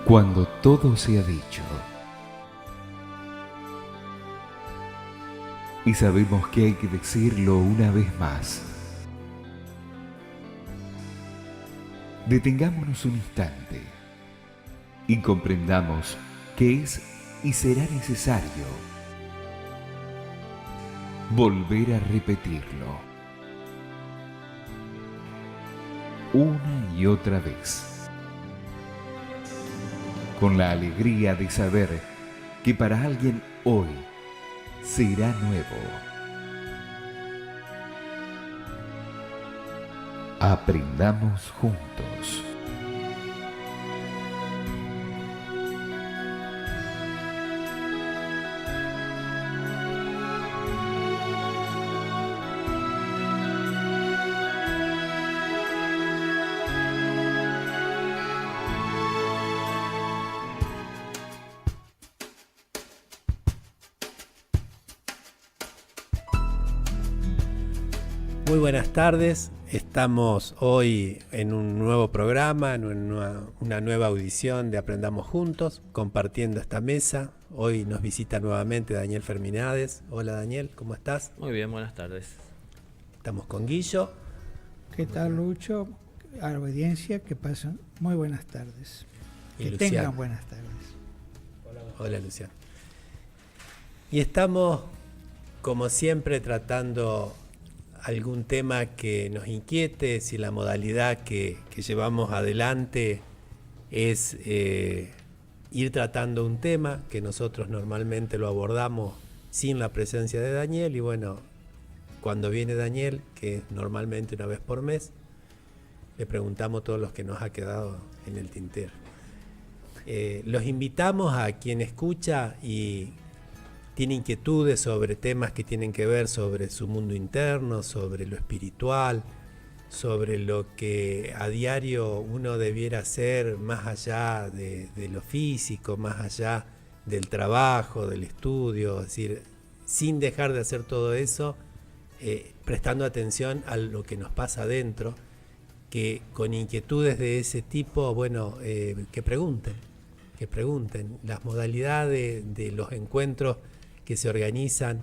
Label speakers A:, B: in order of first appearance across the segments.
A: Cuando todo se ha dicho y sabemos que hay que decirlo una vez más, detengámonos un instante y comprendamos que es y será necesario volver a repetirlo una y otra vez, con la alegría de saber que para alguien hoy será nuevo. Aprendamos juntos.
B: Muy buenas tardes, estamos hoy en un nuevo programa, en una nueva audición de Aprendamos Juntos, compartiendo esta mesa. Hoy nos visita nuevamente Daniel Ferminades. Hola Daniel, ¿cómo estás?
C: Muy bien, buenas tardes.
B: Estamos con Guillo.
D: ¿Qué tal, Lucho? A la audiencia, que pasen muy buenas tardes.
B: Y
D: que
B: Luciano.
D: tengan buenas tardes.
B: Hola Luciano. Y estamos, como siempre, tratando algún tema que nos inquiete, si la modalidad que llevamos adelante es ir tratando un tema, que nosotros normalmente lo abordamos sin la presencia de Daniel, y bueno, cuando viene Daniel, que es normalmente una vez por mes, le preguntamos todos los que nos ha quedado en el tintero. Los invitamos a quien escucha y tiene inquietudes sobre temas que tienen que ver sobre su mundo interno, sobre lo espiritual, sobre lo que a diario uno debiera hacer más allá de lo físico, más allá del trabajo, del estudio, es decir, sin dejar de hacer todo eso, prestando atención a lo que nos pasa adentro, que con inquietudes de ese tipo, bueno, que pregunten las modalidades de los encuentros que se organizan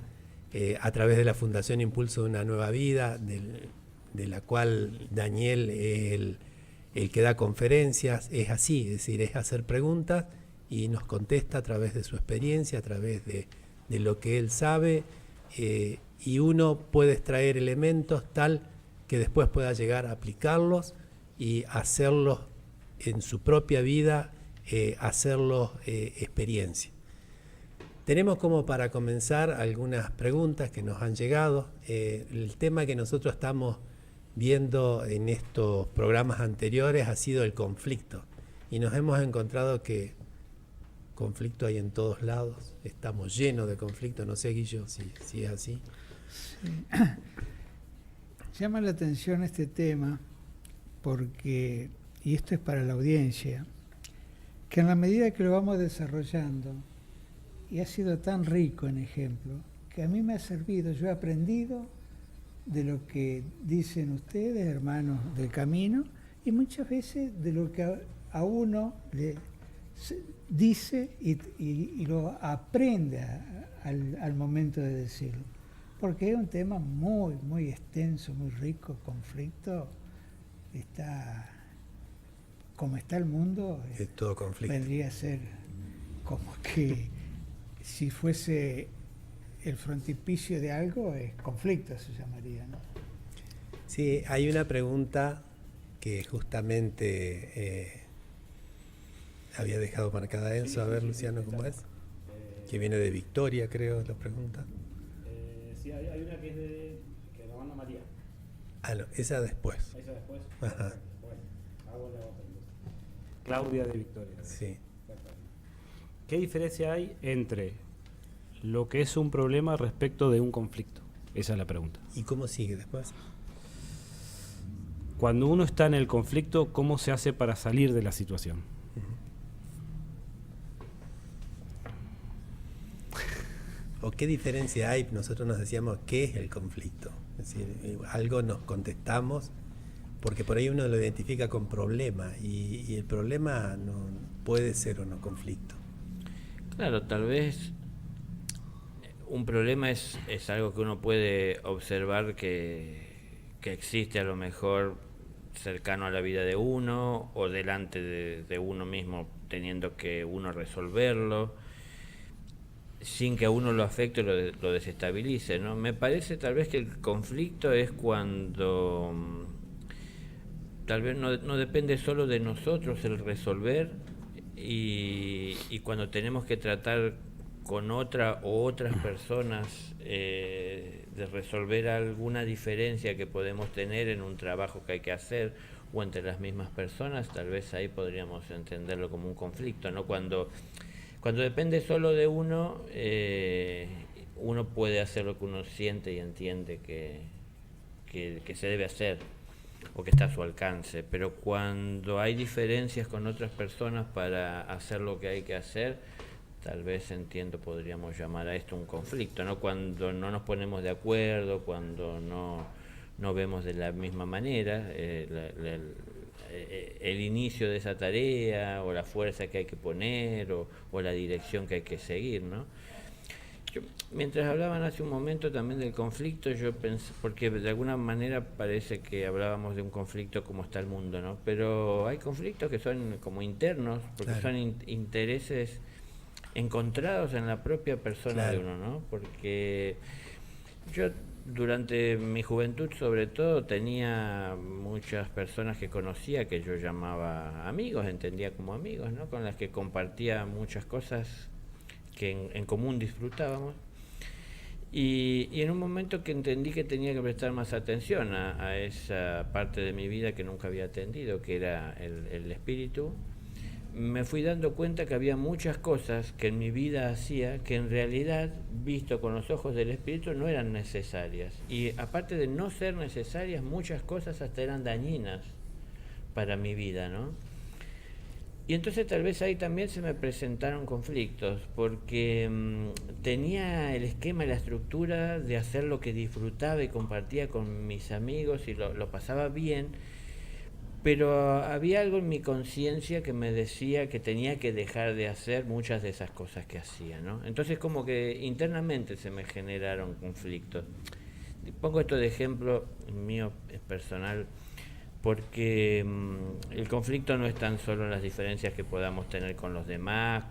B: a través de la Fundación Impulso de una Nueva Vida, de la cual Daniel es el que da conferencias. Es así, es decir, es hacer preguntas y nos contesta a través de su experiencia, a través de lo que él sabe, y uno puede extraer elementos tal que después pueda llegar a aplicarlos y hacerlos en su propia vida, hacerlos experiencia. Tenemos como para comenzar algunas preguntas que nos han llegado. El tema que nosotros estamos viendo en estos programas anteriores ha sido el conflicto. Y nos hemos encontrado que conflicto hay en todos lados. Estamos llenos de conflicto. No sé, Guillo, si es así.
D: Sí. Llama la atención este tema porque, y esto es para la audiencia, que en la medida que lo vamos desarrollando, y ha sido tan rico en ejemplo, que a mí me ha servido, yo he aprendido de lo que dicen ustedes, hermanos del camino, y muchas veces de lo que a uno le dice y lo aprende al momento de decirlo. Porque es un tema muy, muy extenso, muy rico, conflicto. Como está el mundo,
B: Es todo conflicto.
D: Vendría a ser como que si fuese el frontispicio de algo, es conflicto, se llamaría, ¿no?
B: Sí, hay una pregunta que justamente había dejado marcada Enzo. A ver, Luciano, ¿cómo es? Que viene de Victoria, creo, la pregunta.
E: Sí, hay una que es que la manda María.
B: Ah, no, esa después.
E: Esa después.
B: Ajá.
E: Bueno, hago la otra entonces. Claudia de Victoria.
B: Sí.
E: ¿Qué diferencia hay entre lo que es un problema respecto de un conflicto? Esa es la pregunta.
B: ¿Y cómo sigue después?
E: Cuando uno está en el conflicto, ¿cómo se hace para salir de la situación?
B: ¿O qué diferencia hay? Nosotros nos decíamos, ¿qué es el conflicto? Es decir, algo nos contestamos Porque por ahí uno lo identifica con problema y el problema no puede ser o no conflicto.
C: Claro, tal vez un problema es algo que uno puede observar que existe a lo mejor cercano a la vida de uno o delante de uno mismo, teniendo que uno resolverlo sin que a uno lo afecte o lo desestabilice, ¿no? Me parece tal vez que el conflicto es cuando tal vez no depende solo de nosotros el resolver y cuando tenemos que tratar con otra o otras personas de resolver alguna diferencia que podemos tener en un trabajo que hay que hacer o entre las mismas personas, tal vez ahí podríamos entenderlo como un conflicto, ¿no? Cuando depende solo de uno, uno puede hacer lo que uno siente y entiende que se debe hacer o que está a su alcance, pero cuando hay diferencias con otras personas para hacer lo que hay que hacer, tal vez podríamos llamar a esto un conflicto, ¿no? Cuando no nos ponemos de acuerdo, cuando no vemos de la misma manera el inicio de esa tarea o la fuerza que hay que poner o la dirección que hay que seguir, ¿no? Mientras hablaban hace un momento también del conflicto, yo pensé, porque de alguna manera parece que hablábamos de un conflicto como está el mundo, ¿no? Pero hay conflictos que son como internos, porque
B: claro,
C: son intereses encontrados en la propia persona
B: claro,
C: de uno, ¿no? Porque yo durante mi juventud sobre todo tenía muchas personas que conocía que yo llamaba amigos, entendía como amigos, ¿no? Con las que compartía muchas cosas que en común disfrutábamos. Y en un momento que entendí que tenía que prestar más atención a esa parte de mi vida que nunca había atendido, que era el espíritu, me fui dando cuenta que había muchas cosas que en mi vida hacía que en realidad, visto con los ojos del espíritu, no eran necesarias. Y aparte de no ser necesarias, muchas cosas hasta eran dañinas para mi vida, ¿no? Y entonces tal vez ahí también se me presentaron conflictos, porque tenía el esquema y la estructura de hacer lo que disfrutaba y compartía con mis amigos y lo pasaba bien, pero había algo en mi conciencia que me decía que tenía que dejar de hacer muchas de esas cosas que hacía, ¿no? Entonces como que internamente se me generaron conflictos. Pongo esto de ejemplo mío personal, porque el conflicto no es tan solo en las diferencias que podamos tener con los demás,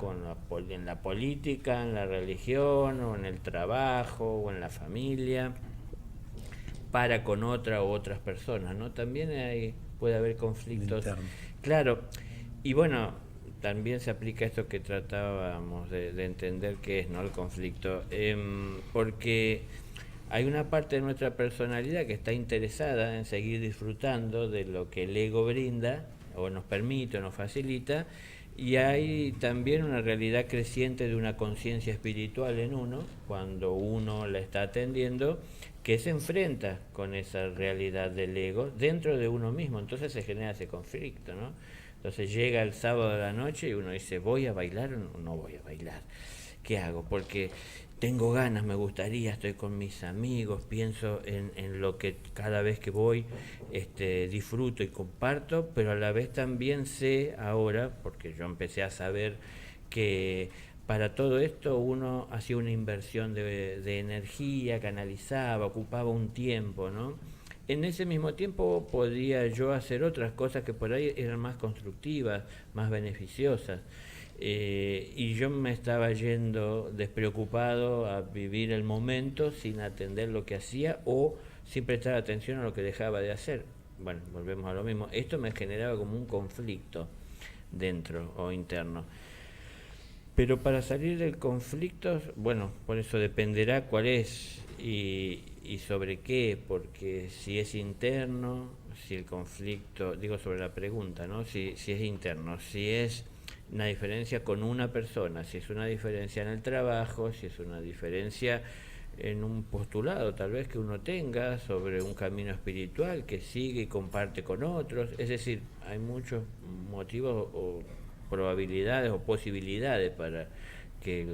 C: en la política, en la religión, o en el trabajo, o en la familia, para con otra u otras personas, ¿no? También puede haber conflictos.
B: interno.
C: Claro, y bueno, también se aplica esto que tratábamos de entender qué es, ¿no? El conflicto, porque hay una parte de nuestra personalidad que está interesada en seguir disfrutando de lo que el ego brinda, o nos permite, o nos facilita, y hay también una realidad creciente de una conciencia espiritual en uno, cuando uno la está atendiendo, que se enfrenta con esa realidad del ego dentro de uno mismo. Entonces se genera ese conflicto, ¿no? Entonces llega el sábado a la noche y uno dice, ¿voy a bailar o no voy a bailar? ¿Qué hago? Porque tengo ganas, me gustaría, estoy con mis amigos, pienso en lo que cada vez que voy disfruto y comparto, pero a la vez también sé ahora, porque yo empecé a saber que para todo esto uno hacía una inversión de energía, canalizaba, ocupaba un tiempo, ¿no? En ese mismo tiempo podía yo hacer otras cosas que por ahí eran más constructivas, más beneficiosas. Y yo me estaba yendo despreocupado a vivir el momento sin atender lo que hacía o sin prestar atención a lo que dejaba de hacer. Bueno, volvemos a lo mismo. Esto me generaba como un conflicto dentro o interno. Pero para salir del conflicto, bueno, por eso dependerá cuál es y sobre qué, porque si es interno, si el conflicto, digo sobre la pregunta, ¿no? Si es interno, si es una diferencia con una persona, si es una diferencia en el trabajo, si es una diferencia en un postulado tal vez que uno tenga sobre un camino espiritual que sigue y comparte con otros, es decir, hay muchos motivos o probabilidades o posibilidades para que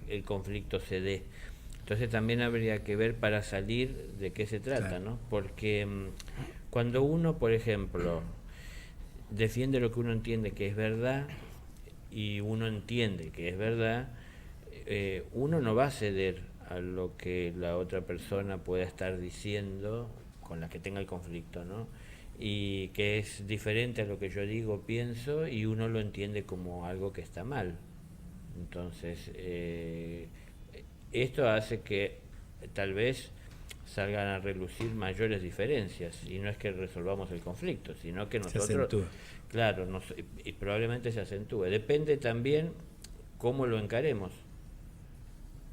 C: el conflicto se dé. Entonces también habría que ver para salir de qué se trata,
B: Claro.
C: ¿no? Porque Cuando uno, por ejemplo, defiende lo que uno entiende que es verdad y uno entiende que es verdad, uno no va a ceder a lo que la otra persona pueda estar diciendo con la que tenga el conflicto, ¿no? Y que es diferente a lo que yo digo, pienso, y uno lo entiende como algo que está mal. Entonces, esto hace que tal vez salgan a relucir mayores diferencias, y no es que resolvamos el conflicto, sino que nosotros,
B: se acentúa.
C: claro, y probablemente se acentúe. Depende también cómo lo encaremos,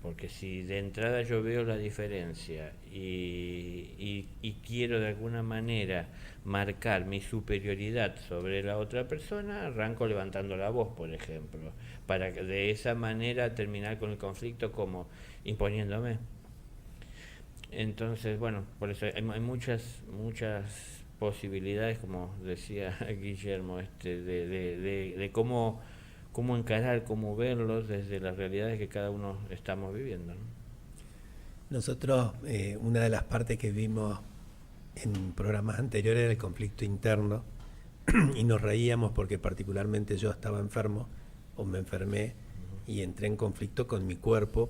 C: porque si de entrada yo veo la diferencia y quiero de alguna manera marcar mi superioridad sobre la otra persona, arranco levantando la voz, por ejemplo, para de esa manera terminar con el conflicto como imponiéndome. Entonces, bueno, por eso hay muchas posibilidades, como decía Guillermo, de cómo encarar, cómo verlos desde las realidades que cada uno estamos viviendo, ¿no?
B: Nosotros, una de las partes que vimos en programas anteriores era el conflicto interno, y nos reíamos porque particularmente yo estaba enfermo, o me enfermé, y entré en conflicto con mi cuerpo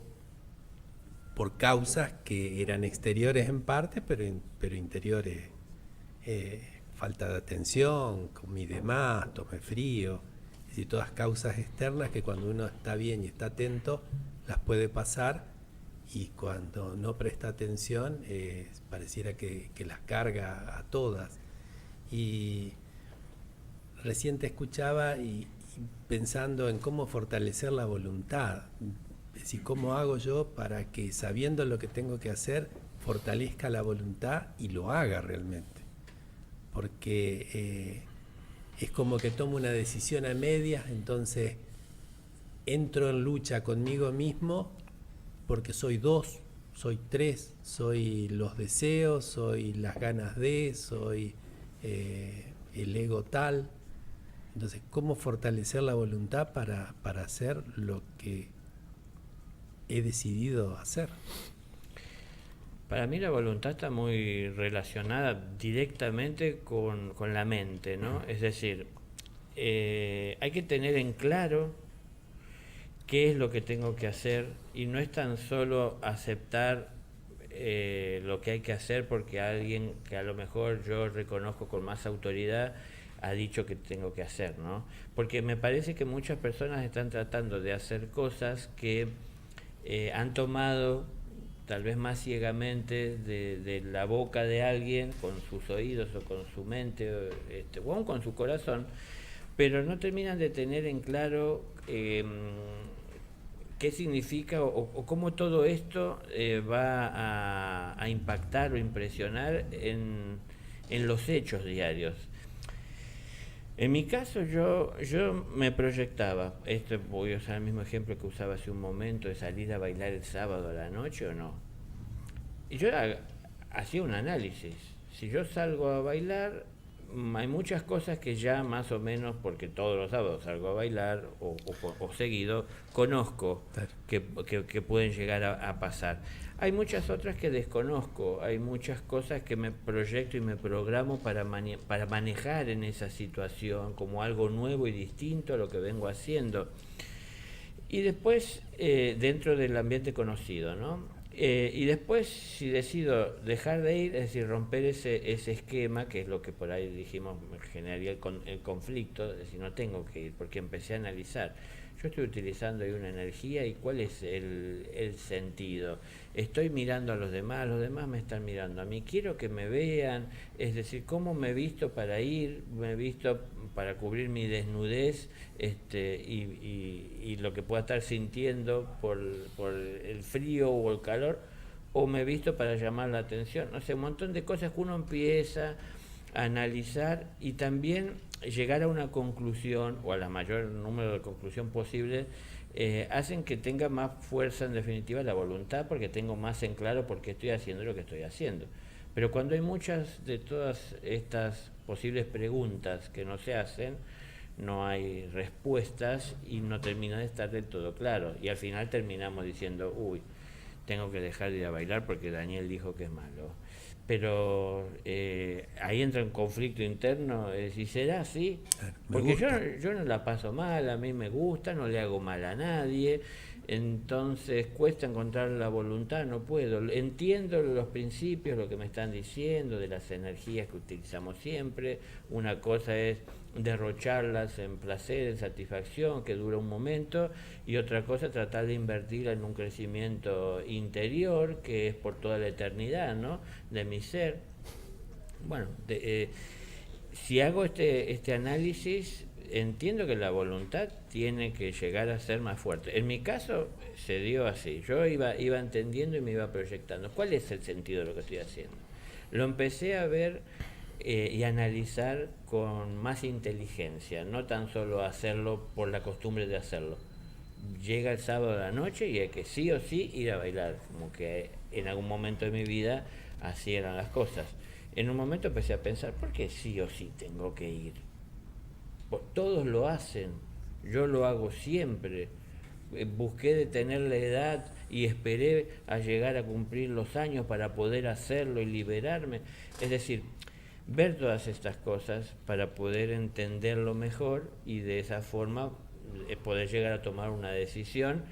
B: por causas que eran exteriores en parte, pero interiores. Falta de atención, comí de más, tomé frío, es decir, todas causas externas que cuando uno está bien y está atento las puede pasar, y cuando no presta atención pareciera que las carga a todas. Y recién te escuchaba y pensando en cómo fortalecer la voluntad, es decir, cómo hago yo para que, sabiendo lo que tengo que hacer, fortalezca la voluntad y lo haga realmente. Porque es como que tomo una decisión a medias, entonces entro en lucha conmigo mismo porque soy dos, soy tres, soy los deseos, soy las ganas de, soy el ego tal. Entonces, ¿cómo fortalecer la voluntad para hacer lo que he decidido hacer?
C: Para mí la voluntad está muy relacionada directamente con la mente, ¿no? Es decir, hay que tener en claro qué es lo que tengo que hacer, y no es tan solo aceptar lo que hay que hacer porque alguien que a lo mejor yo reconozco con más autoridad ha dicho que tengo que hacer, ¿no? Porque me parece que muchas personas están tratando de hacer cosas que han tomado tal vez más ciegamente de la boca de alguien, con sus oídos o con su mente o aún con su corazón, pero no terminan de tener en claro qué significa o cómo todo esto va a impactar o impresionar en los hechos diarios. En mi caso yo me proyectaba, voy a usar el mismo ejemplo que usaba hace un momento, de salir a bailar el sábado a la noche o no. Y yo hacía un análisis. Si yo salgo a bailar, hay muchas cosas que ya más o menos, porque todos los sábados salgo a bailar o seguido, conozco,
B: Claro,
C: que pueden llegar a pasar. Hay muchas otras que desconozco, hay muchas cosas que me proyecto y me programo para manejar en esa situación como algo nuevo y distinto a lo que vengo haciendo. Y después, dentro del ambiente conocido, ¿no? Y después, si decido dejar de ir, es decir, romper ese esquema, que es lo que por ahí dijimos generaría el conflicto, es decir, no tengo que ir, porque empecé a analizar. Yo estoy utilizando ahí una energía, y ¿cuál es el sentido? Estoy mirando a los demás me están mirando a mí, quiero que me vean, es decir, ¿cómo me he visto para ir? Me he visto para cubrir mi desnudez y lo que pueda estar sintiendo por el frío o el calor, o me he visto para llamar la atención. No sé, un montón de cosas que uno empieza a analizar, y también llegar a una conclusión, o a la mayor número de conclusión posible, hacen que tenga más fuerza, en definitiva, la voluntad, porque tengo más en claro por qué estoy haciendo lo que estoy haciendo. Pero cuando hay muchas de todas estas posibles preguntas que no se hacen, no hay respuestas y no termina de estar del todo claro, y al final terminamos diciendo, uy, tengo que dejar de ir a bailar porque Daniel dijo que es malo. Pero ahí entra un conflicto interno, ¿y será así? Porque yo no la paso mal, a mí me gusta, no le hago mal a nadie, entonces cuesta encontrar la voluntad, no puedo. Entiendo los principios, lo que me están diciendo, de las energías que utilizamos siempre. Una cosa es derrocharlas en placer, en satisfacción, que dura un momento, y otra cosa tratar de invertirla en un crecimiento interior, que es por toda la eternidad, ¿no?, de mi ser. Bueno, si hago este análisis, entiendo que la voluntad tiene que llegar a ser más fuerte. En mi caso se dio así, yo iba entendiendo y me iba proyectando. ¿Cuál es el sentido de lo que estoy haciendo? Lo empecé a ver y analizar con más inteligencia, no tan solo hacerlo por la costumbre de hacerlo. Llega el sábado a la noche y hay que sí o sí ir a bailar, como que en algún momento de mi vida así eran las cosas. En un momento empecé a pensar, ¿por qué sí o sí tengo que ir? Pues todos lo hacen, yo lo hago siempre. Busqué de tener la edad y esperé a llegar a cumplir los años para poder hacerlo y liberarme. Es decir, ver todas estas cosas para poder entenderlo mejor y de esa forma poder llegar a tomar una decisión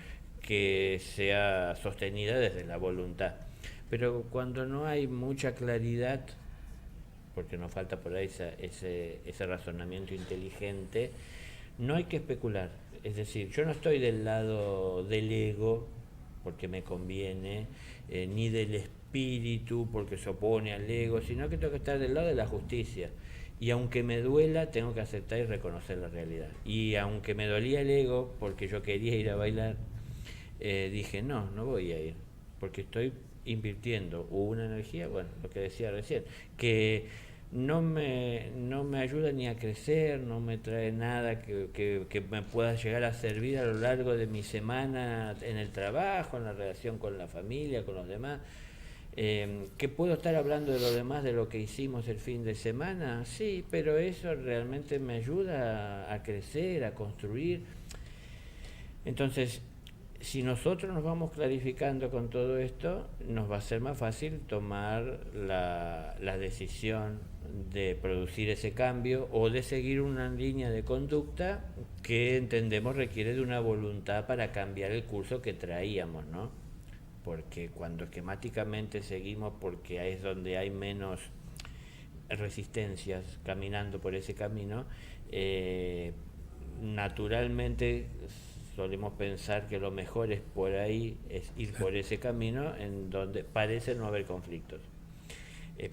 C: que sea sostenida desde la voluntad. Pero cuando no hay mucha claridad, porque nos falta por ahí ese razonamiento inteligente, no hay que especular. Es decir, yo no estoy del lado del ego porque me conviene, ni del espíritu porque se opone al ego, sino que tengo que estar del lado de la justicia. Y aunque me duela, tengo que aceptar y reconocer la realidad. Y aunque me dolía el ego porque yo quería ir a bailar, dije, no voy a ir, porque estoy invirtiendo una energía, bueno, lo que decía recién, que no me ayuda ni a crecer, no me trae nada que me pueda llegar a servir a lo largo de mi semana en el trabajo, en la relación con la familia, con los demás. ¿Que puedo estar hablando de lo demás, de lo que hicimos el fin de semana? Sí, pero eso realmente me ayuda a crecer, a construir. Entonces, si nosotros nos vamos clarificando con todo esto, nos va a ser más fácil tomar la decisión de producir ese cambio o de seguir una línea de conducta que entendemos requiere de una voluntad para cambiar el curso que traíamos, ¿no? Porque cuando esquemáticamente seguimos, porque es donde hay menos resistencias caminando por ese camino, naturalmente solemos pensar que lo mejor es por ahí, es ir por ese camino en donde parece no haber conflictos.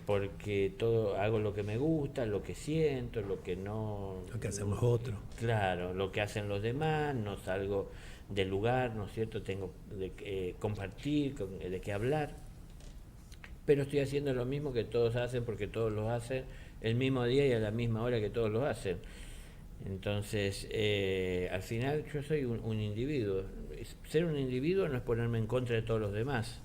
C: Porque todo hago lo que me gusta, lo que siento, lo que no...
B: Lo que hacen los otros.
C: Claro, lo que hacen los demás, no salgo del lugar, ¿no es cierto? Tengo de compartir, de qué hablar. Pero estoy haciendo lo mismo que todos hacen porque todos lo hacen el mismo día y a la misma hora que todos lo hacen. Entonces, al final yo soy un individuo. Ser un individuo no es ponerme en contra de todos los demás,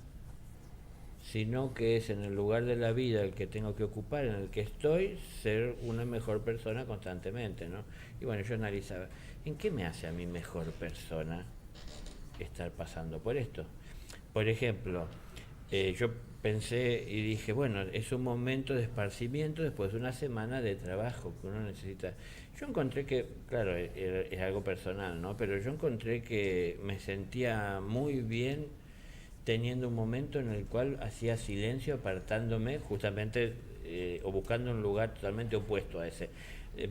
C: sino que es en el lugar de la vida el que tengo que ocupar, en el que estoy, ser una mejor persona constantemente, ¿no? Y bueno, yo analizaba, ¿en qué me hace a mí mejor persona estar pasando por esto? Por ejemplo, yo pensé y dije, bueno, es un momento de esparcimiento después de una semana de trabajo que uno necesita. Yo encontré que, claro, es algo personal, ¿no? Pero yo encontré que me sentía muy bien teniendo un momento en el cual hacía silencio, apartándome justamente o buscando un lugar totalmente opuesto a ese,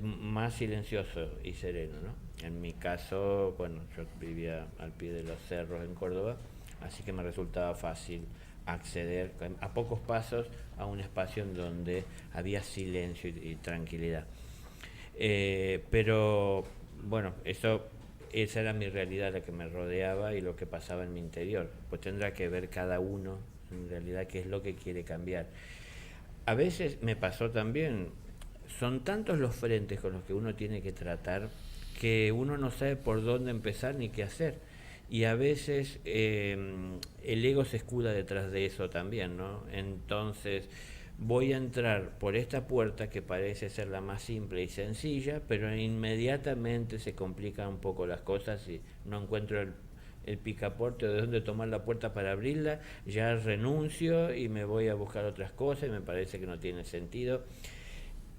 C: más silencioso y sereno, ¿no? En mi caso, bueno, yo vivía al pie de los cerros en Córdoba, así que me resultaba fácil acceder a pocos pasos a un espacio en donde había silencio y tranquilidad. Pero bueno, esa era mi realidad, la que me rodeaba y lo que pasaba en mi interior. Pues tendrá que ver cada uno en realidad qué es lo que quiere cambiar. A veces me pasó también, son tantos los frentes con los que uno tiene que tratar que uno no sabe por dónde empezar ni qué hacer. Y a veces el ego se escuda detrás de eso también, ¿no? Entonces voy a entrar por esta puerta que parece ser la más simple y sencilla, pero inmediatamente se complican un poco las cosas y no encuentro el picaporte o de dónde tomar la puerta para abrirla, ya renuncio y me voy a buscar otras cosas y me parece que no tiene sentido.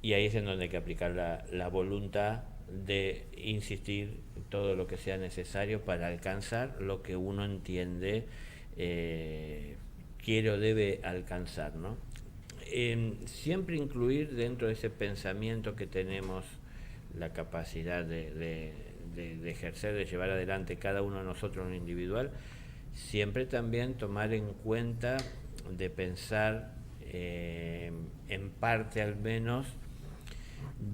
C: Y ahí es en donde hay que aplicar la voluntad de insistir en todo lo que sea necesario para alcanzar lo que uno entiende quiere o debe alcanzar, ¿no? Siempre incluir dentro de ese pensamiento que tenemos la capacidad de ejercer, de llevar adelante cada uno de nosotros en lo individual, siempre también tomar en cuenta de pensar en parte al menos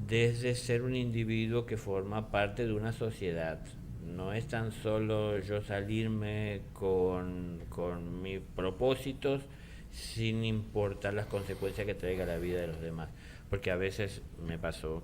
C: desde ser un individuo que forma parte de una sociedad. No es tan solo yo salirme con mis propósitos sin importar las consecuencias que traiga la vida de los demás, porque a veces me pasó,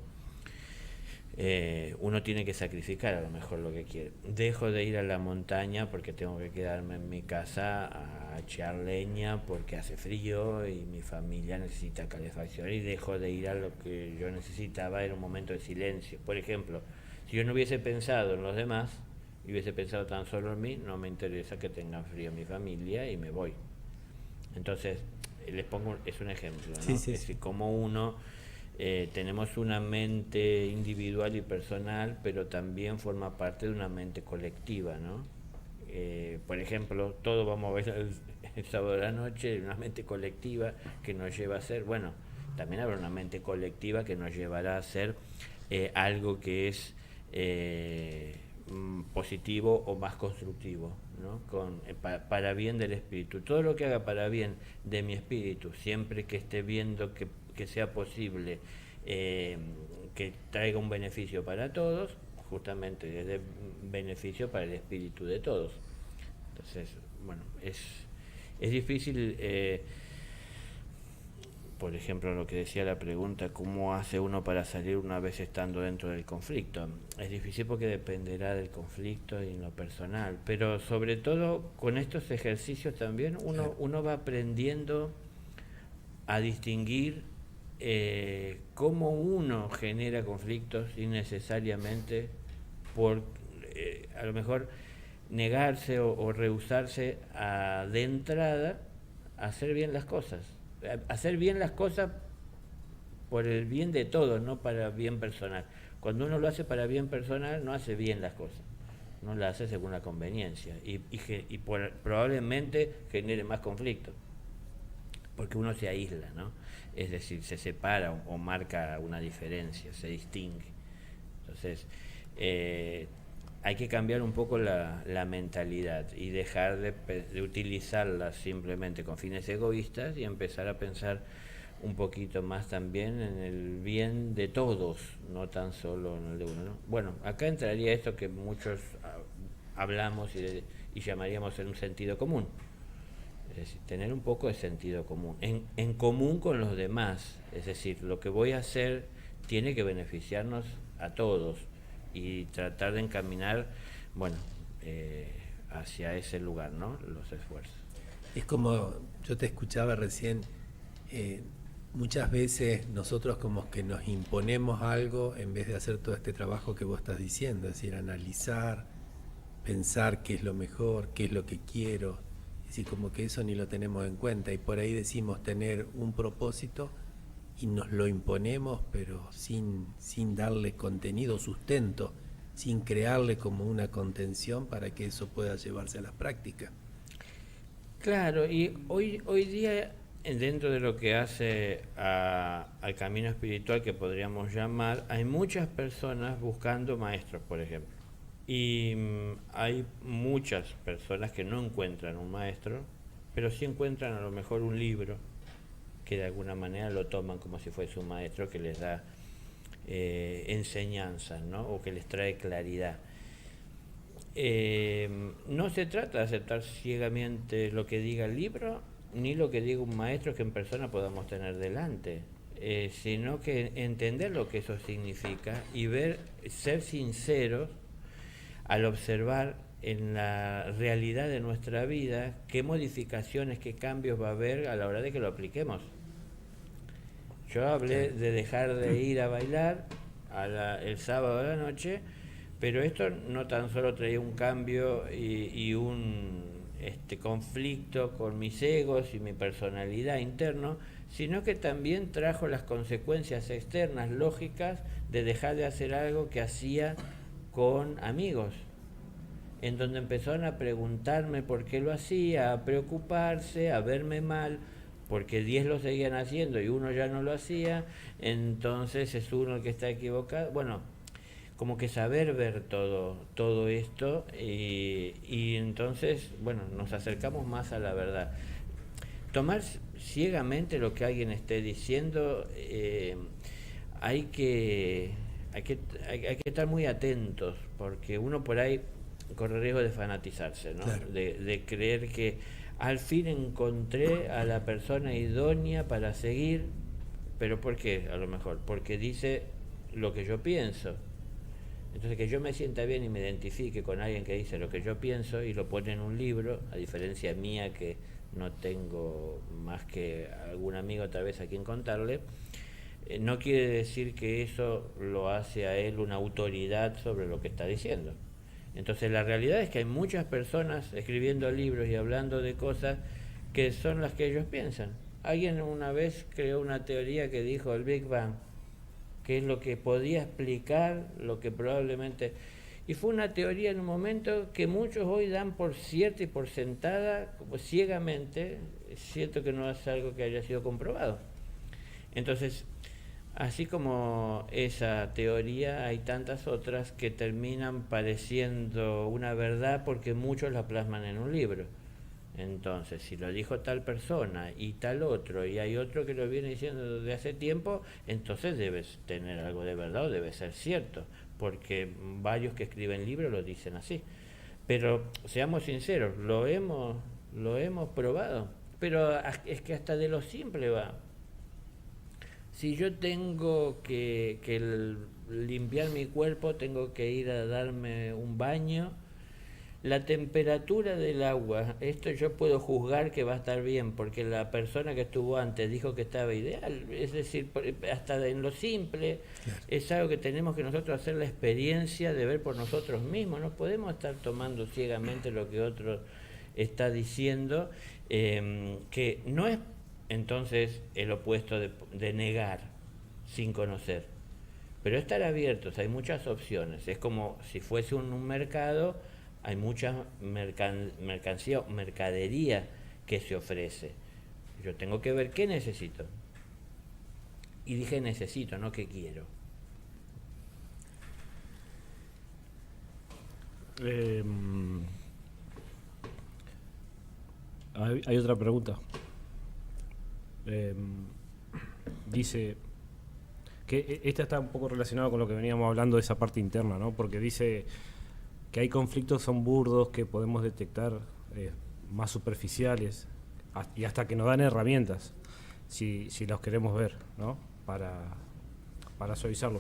C: uno tiene que sacrificar a lo mejor lo que quiere. Dejo de ir a la montaña porque tengo que quedarme en mi casa a echar leña porque hace frío y mi familia necesita calefacción, y dejo de ir a lo que yo necesitaba en un momento de silencio. Por ejemplo, si yo no hubiese pensado en los demás y hubiese pensado tan solo en mí, no me interesa que tengan frío mi familia y me voy. Entonces, les pongo, es un ejemplo, ¿no?
B: Sí,
C: Es decir, como uno tenemos una mente individual y personal, pero también forma parte de una mente colectiva, ¿no? Por ejemplo, todos vamos a ver el sábado de la noche, una mente colectiva que nos lleva a hacer, bueno, también habrá una mente colectiva que nos llevará a hacer algo que es positivo o más constructivo, ¿no? Para bien del espíritu. Todo lo que haga para bien de mi espíritu, siempre que esté viendo que sea posible, que traiga un beneficio para todos, justamente es de beneficio para el espíritu de todos. Entonces, bueno, es difícil, por ejemplo, lo que decía la pregunta, ¿cómo hace uno para salir una vez estando dentro del conflicto? Es difícil porque dependerá del conflicto y en lo personal, pero sobre todo con estos ejercicios también uno va aprendiendo a distinguir cómo uno genera conflictos innecesariamente por a lo mejor negarse o rehusarse de entrada a hacer bien las cosas. Hacer bien las cosas por el bien de todos, no para bien personal. Cuando uno lo hace para bien personal, no hace bien las cosas, no las hace según la conveniencia y probablemente genere más conflicto, porque uno se aísla, ¿no? Es decir, se separa o marca una diferencia, se distingue. Entonces, hay que cambiar un poco la mentalidad y dejar de utilizarla simplemente con fines egoístas y empezar a pensar un poquito más también en el bien de todos, no tan solo en el de uno, ¿no? Bueno, acá entraría esto que muchos hablamos y llamaríamos en un sentido común. Es decir, tener un poco de sentido común, en común con los demás. Es decir, lo que voy a hacer tiene que beneficiarnos a todos y tratar de encaminar, bueno, hacia ese lugar, ¿no? Los esfuerzos.
B: Es como yo te escuchaba recién, muchas veces nosotros como que nos imponemos algo en vez de hacer todo este trabajo que vos estás diciendo, es decir, analizar, pensar qué es lo mejor, qué es lo que quiero, es decir, como que eso ni lo tenemos en cuenta y por ahí decimos tener un propósito y nos lo imponemos, pero sin darle contenido, sustento, sin crearle como una contención para que eso pueda llevarse a la práctica.
C: Claro, y hoy día, dentro de lo que hace al camino espiritual que podríamos llamar, hay muchas personas buscando maestros, por ejemplo. Y hay muchas personas que no encuentran un maestro, pero sí encuentran a lo mejor un libro que de alguna manera lo toman como si fuese un maestro que les da enseñanzas, ¿no? O que les trae claridad. No se trata de aceptar ciegamente lo que diga el libro, ni lo que diga un maestro que en persona podamos tener delante, sino que entender lo que eso significa y ser sinceros al observar en la realidad de nuestra vida qué modificaciones, qué cambios va a haber a la hora de que lo apliquemos. Yo hablé de dejar de ir a bailar el sábado a la noche Pero esto no tan solo traía un cambio y un conflicto con mis egos y mi personalidad interno, sino que también trajo las consecuencias externas lógicas de dejar de hacer algo que hacía con amigos, en donde empezaron a preguntarme por qué lo hacía, a preocuparse, a verme mal, porque 10 lo seguían haciendo y uno ya no lo hacía, entonces es uno el que está equivocado. Bueno, como que saber ver todo esto y entonces, bueno, nos acercamos más a la verdad. Tomar ciegamente lo que alguien esté diciendo, hay que estar muy atentos, porque uno por ahí corre riesgo de fanatizarse, ¿no?
B: Claro.
C: De creer que al fin encontré a la persona idónea para seguir, pero ¿por qué? A lo mejor porque dice lo que yo pienso. Entonces, que yo me sienta bien y me identifique con alguien que dice lo que yo pienso y lo pone en un libro, a diferencia mía que no tengo más que algún amigo tal vez a quien contarle, no quiere decir que eso lo hace a él una autoridad sobre lo que está diciendo. Entonces, la realidad es que hay muchas personas escribiendo libros y hablando de cosas que son las que ellos piensan. Alguien una vez creó una teoría que dijo el Big Bang, que es lo que podía explicar lo que probablemente... Y fue una teoría en un momento que muchos hoy dan por cierta y por sentada, como ciegamente, es cierto que no es algo que haya sido comprobado. Entonces, así como esa teoría, hay tantas otras que terminan pareciendo una verdad porque muchos la plasman en un libro. Entonces, si lo dijo tal persona y tal otro, y hay otro que lo viene diciendo desde hace tiempo, entonces debes tener algo de verdad o debe ser cierto, porque varios que escriben libros lo dicen así. Pero seamos sinceros, lo hemos probado, pero es que hasta de lo simple va. Si yo tengo que limpiar mi cuerpo, tengo que ir a darme un baño, la temperatura del agua, esto yo puedo juzgar que va a estar bien, porque la persona que estuvo antes dijo que estaba ideal. Es decir, hasta en lo simple, claro, es algo que tenemos que nosotros hacer la experiencia de ver por nosotros mismos. No podemos estar tomando ciegamente lo que otro está diciendo, que no es entonces el opuesto de negar sin conocer, pero estar abiertos. Hay muchas opciones, es como si fuese un mercado. Hay mucha mercancía, mercadería que se ofrece. Yo tengo que ver qué necesito. Y dije necesito, no qué quiero.
E: Hay otra pregunta. Dice que esta está un poco relacionada con lo que veníamos hablando de esa parte interna, ¿no? Porque dice que hay conflictos son burdos que podemos detectar, más superficiales, y hasta que nos dan herramientas, si los queremos ver, ¿no? Para suavizarlo.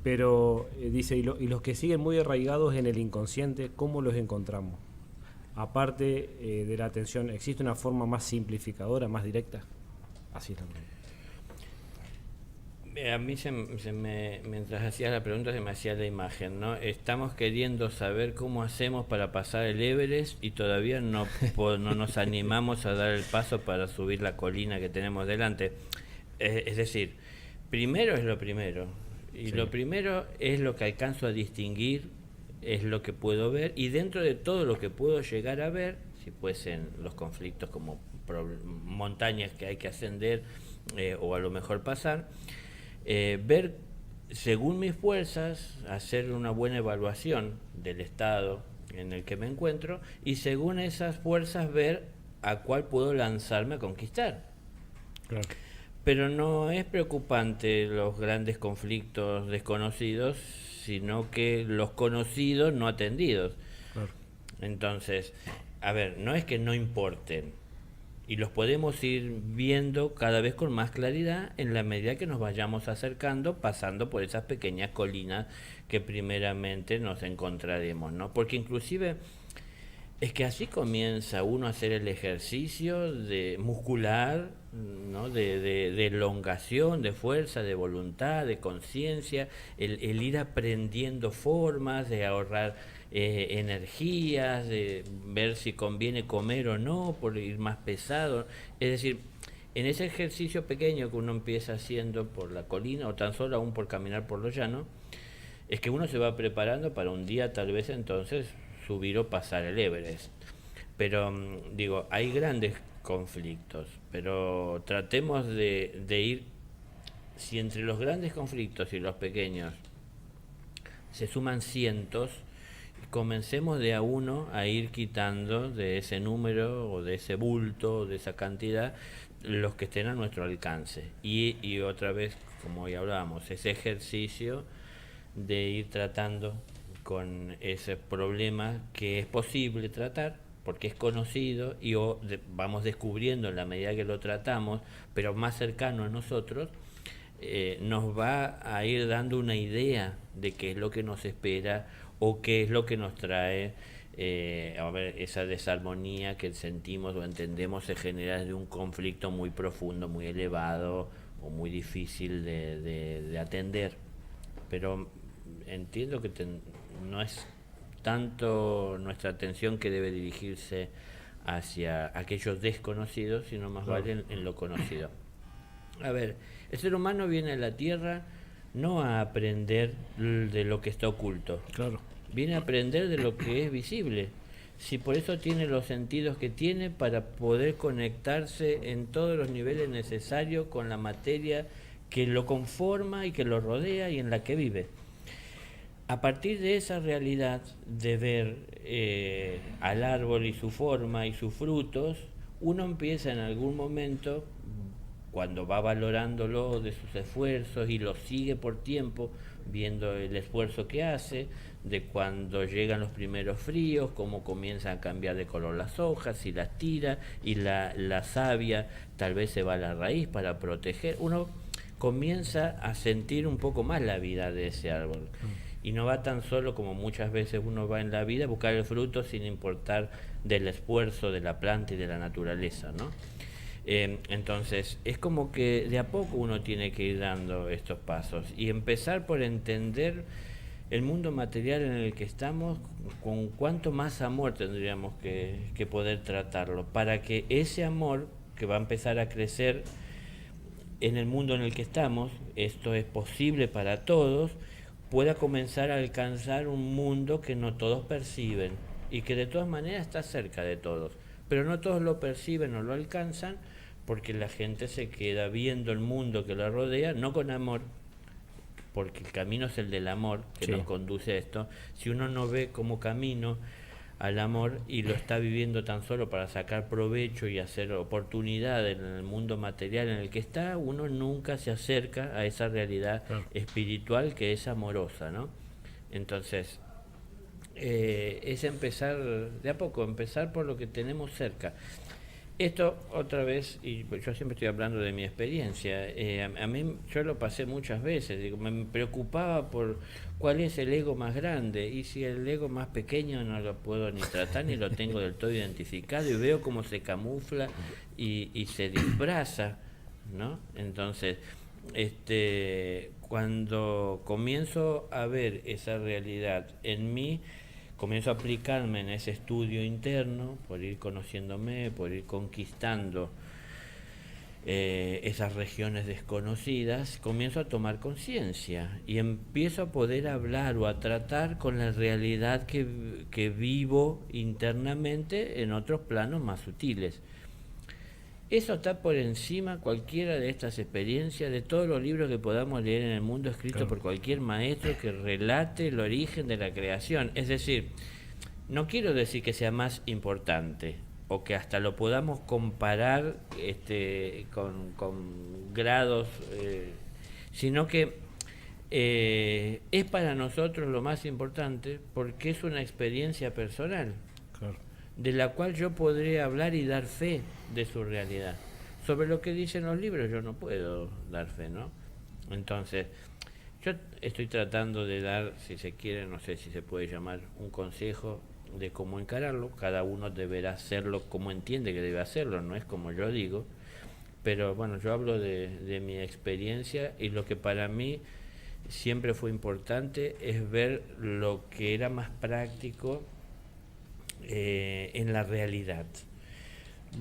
E: Pero dice, y los que siguen muy arraigados en el inconsciente, ¿cómo los encontramos? Aparte de la atención, ¿existe una forma más simplificadora, más directa? Así también.
C: A mí mientras hacías la pregunta se me hacía la imagen, ¿no? Estamos queriendo saber cómo hacemos para pasar el Everest y todavía no nos animamos a dar el paso para subir la colina que tenemos delante. Es decir, primero es lo primero, y sí, lo primero es lo que alcanzo a distinguir, es lo que puedo ver, y dentro de todo lo que puedo llegar a ver, si fuesen los conflictos como montañas que hay que ascender, o a lo mejor pasar, ver según mis fuerzas, hacer una buena evaluación del estado en el que me encuentro y según esas fuerzas ver a cuál puedo lanzarme a conquistar.
E: Claro.
C: Pero no es preocupante los grandes conflictos desconocidos, sino que los conocidos no atendidos.
E: Claro.
C: Entonces, a ver, no es que no importen, y los podemos ir viendo cada vez con más claridad en la medida que nos vayamos acercando, pasando por esas pequeñas colinas que primeramente nos encontraremos, ¿no? Porque inclusive Es que así comienza uno a hacer el ejercicio de muscular, ¿no? De elongación, de fuerza, de voluntad, de conciencia, el ir aprendiendo formas, de ahorrar energías, de ver si conviene comer o no, por ir más pesado. Es decir, en ese ejercicio pequeño que uno empieza haciendo por la colina o tan solo aún por caminar por los llanos, es que uno se va preparando para un día tal vez entonces subir o pasar el Everest. Pero digo, hay grandes conflictos, pero tratemos de ir, si entre los grandes conflictos y los pequeños se suman cientos, comencemos de a uno a ir quitando de ese número o de ese bulto o de esa cantidad los que estén a nuestro alcance. Y otra vez, como hoy hablábamos, ese ejercicio de ir tratando con ese problema que es posible tratar, porque es conocido y vamos descubriendo en la medida que lo tratamos, pero más cercano a nosotros, nos va a ir dando una idea de qué es lo que nos espera o qué es lo que nos trae. A ver, esa desarmonía que sentimos o entendemos se genera de un conflicto muy profundo, muy elevado o muy difícil de atender. Pero entiendo que no es tanto nuestra atención que debe dirigirse hacia aquellos desconocidos, sino más vale en lo conocido. A ver, el ser humano viene a la Tierra no a aprender de lo que está oculto.
E: Claro.
C: Viene a aprender de lo que es visible. Si por eso tiene los sentidos que tiene para poder conectarse en todos los niveles necesarios con la materia que lo conforma y que lo rodea y en la que vive. A partir de esa realidad de ver al árbol y su forma y sus frutos, uno empieza en algún momento, cuando va valorándolo de sus esfuerzos y lo sigue por tiempo, viendo el esfuerzo que hace, de cuando llegan los primeros fríos, cómo comienzan a cambiar de color las hojas, y las tira, y la savia tal vez se va a la raíz para proteger. Uno comienza a sentir un poco más la vida de ese árbol. Y no va tan solo como muchas veces uno va en la vida a buscar el fruto sin importar del esfuerzo de la planta y de la naturaleza, ¿no? Entonces, es como que de a poco uno tiene que ir dando estos pasos y empezar por entender el mundo material en el que estamos, con cuánto más amor tendríamos que poder tratarlo, para que ese amor que va a empezar a crecer en el mundo en el que estamos, esto es posible para todos, pueda comenzar a alcanzar un mundo que no todos perciben y que de todas maneras está cerca de todos, pero no todos lo perciben o lo alcanzan porque la gente se queda viendo el mundo que lo rodea, no con amor, porque el camino es el del amor que nos conduce a esto. Si uno no ve como camino al amor y lo está viviendo tan solo para sacar provecho y hacer oportunidad en el mundo material en el que está, uno nunca se acerca a esa realidad espiritual que es amorosa, ¿no? Entonces, es empezar de a poco, empezar por lo que tenemos cerca. Esto otra vez, y yo siempre estoy hablando de mi experiencia, a mí yo lo pasé muchas veces, digo, me preocupaba por cuál es el ego más grande, y si el ego más pequeño no lo puedo ni tratar ni lo tengo del todo identificado, y veo cómo se camufla y se disfraza, ¿no? Entonces, cuando comienzo a ver esa realidad en mí, comienzo a aplicarme en ese estudio interno, por ir conociéndome, por ir conquistando esas regiones desconocidas, comienzo a tomar conciencia y empiezo a poder hablar o a tratar con la realidad que vivo internamente en otros planos más sutiles. Eso está por encima cualquiera de estas experiencias, de todos los libros que podamos leer en el mundo escritos por cualquier maestro que relate el origen de la creación. Es decir, no quiero decir que sea más importante o que hasta lo podamos comparar con grados, sino que es para nosotros lo más importante porque es una experiencia personal.
E: Claro.
C: De la cual yo podré hablar y dar fe de su realidad. Sobre lo que dicen los libros yo no puedo dar fe, ¿no? Entonces, yo estoy tratando de dar, si se quiere, no sé si se puede llamar un consejo, de cómo encararlo. Cada uno deberá hacerlo como entiende que debe hacerlo, no es como yo digo. Pero bueno, yo hablo de mi experiencia, y lo que para mí siempre fue importante es ver lo que era más práctico en la realidad.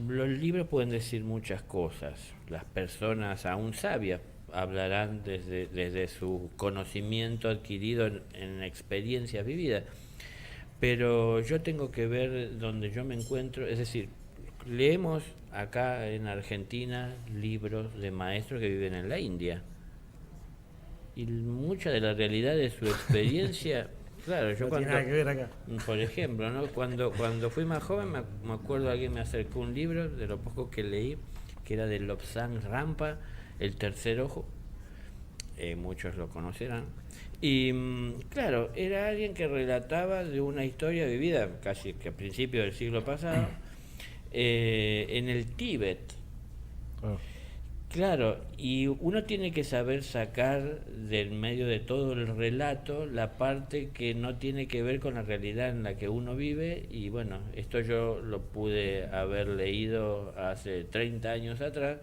C: Los libros pueden decir muchas cosas, las personas aún sabias hablarán desde su conocimiento adquirido en experiencias vividas, pero yo tengo que ver donde yo me encuentro, es decir, leemos acá en Argentina libros de maestros que viven en la India, y mucha de la realidad de su experiencia, claro, yo
E: No
C: cuando,
E: tiene nada que ver acá.
C: por ejemplo, ¿no? Cuando fui más joven me acuerdo, alguien me acercó un libro de lo poco que leí, que era de Lobsang Rampa, El tercer ojo, muchos lo conocerán, y claro, era alguien que relataba de una historia vivida casi que a principios del siglo pasado, en el Tíbet.
E: Ah.
C: Claro, y uno tiene que saber sacar del medio de todo el relato la parte que no tiene que ver con la realidad en la que uno vive, y bueno, esto yo lo pude haber leído hace 30 años atrás,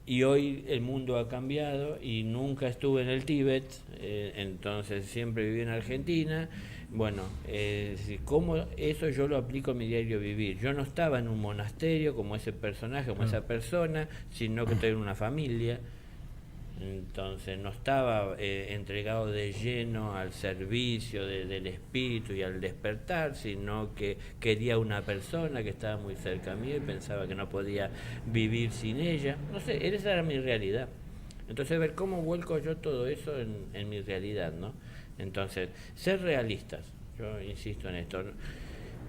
C: y hoy el mundo ha cambiado y nunca estuve en el Tíbet, entonces siempre viví en Argentina. Bueno, ¿cómo eso yo lo aplico en mi diario vivir? Yo no estaba en un monasterio como ese personaje, como esa persona, sino que estoy en una familia. Entonces no estaba entregado de lleno al servicio del espíritu y al despertar, sino que quería una persona que estaba muy cerca mío y pensaba que no podía vivir sin ella. No sé, esa era mi realidad. Entonces ver cómo vuelco yo todo eso en mi realidad, ¿no? Entonces, ser realistas, yo insisto en esto.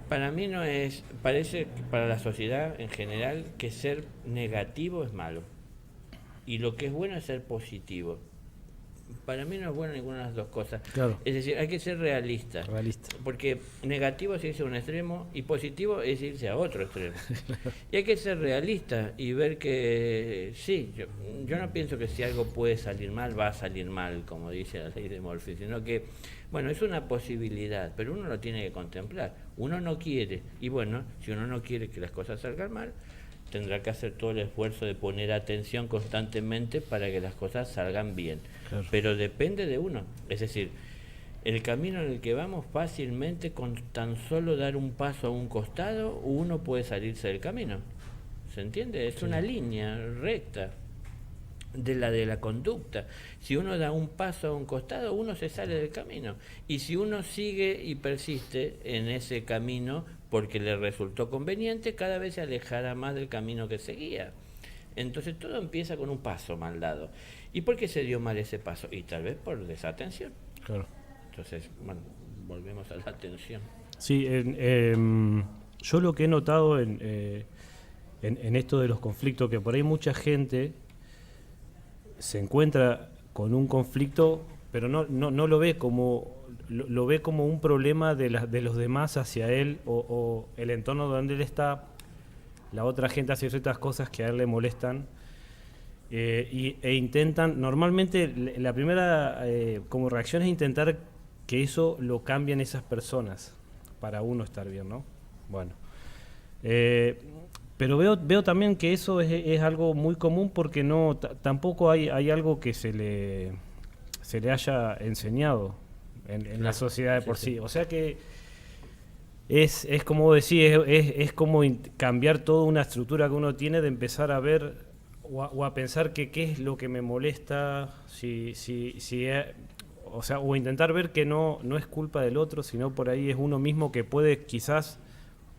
C: Para mí no es, parece para la sociedad en general que ser negativo es malo. Y lo que es bueno es ser positivo. Para mí no es bueno ninguna de las dos cosas.
E: Claro.
C: Es decir, hay que ser realista.
E: Realista.
C: Porque negativo es irse a un extremo y positivo es irse a otro extremo. Y hay que ser realista y ver que sí, yo no pienso que si algo puede salir mal, va a salir mal, como dice la ley de Murphy, sino que, bueno, es una posibilidad, pero uno lo tiene que contemplar. Uno no quiere, y bueno, si uno no quiere que las cosas salgan mal, tendrá que hacer todo el esfuerzo de poner atención constantemente para que las cosas salgan bien.
E: Claro.
C: Pero depende de uno. Es decir, el camino en el que vamos, fácilmente con tan solo dar un paso a un costado, uno puede salirse del camino. ¿Se entiende? Es una línea recta de la conducta. Si uno da un paso a un costado, uno se sale del camino. Y si uno sigue y persiste en ese camino porque le resultó conveniente, cada vez se alejará más del camino que seguía. Entonces todo empieza con un paso mal dado. ¿Y por qué se dio mal ese paso? Y tal vez por desatención.
E: Claro.
C: Entonces, bueno, volvemos a la atención.
E: Sí, yo lo que he notado en esto de los conflictos, que por ahí mucha gente se encuentra con un conflicto, pero no lo ve como lo ve como un problema de los demás hacia él, o el entorno donde él está. La otra gente hace ciertas cosas que a él le molestan, e intentan, normalmente la primera como reacción es intentar que eso lo cambien esas personas para uno estar bien, ¿no? Bueno, pero veo también que eso es algo muy común, porque tampoco hay algo que se le haya enseñado en la sociedad de por sí. O sea que es como decir, es como cambiar toda una estructura que uno tiene, de empezar a ver o a pensar que qué es lo que me molesta, o sea, o intentar ver que no es culpa del otro, sino por ahí es uno mismo que puede quizás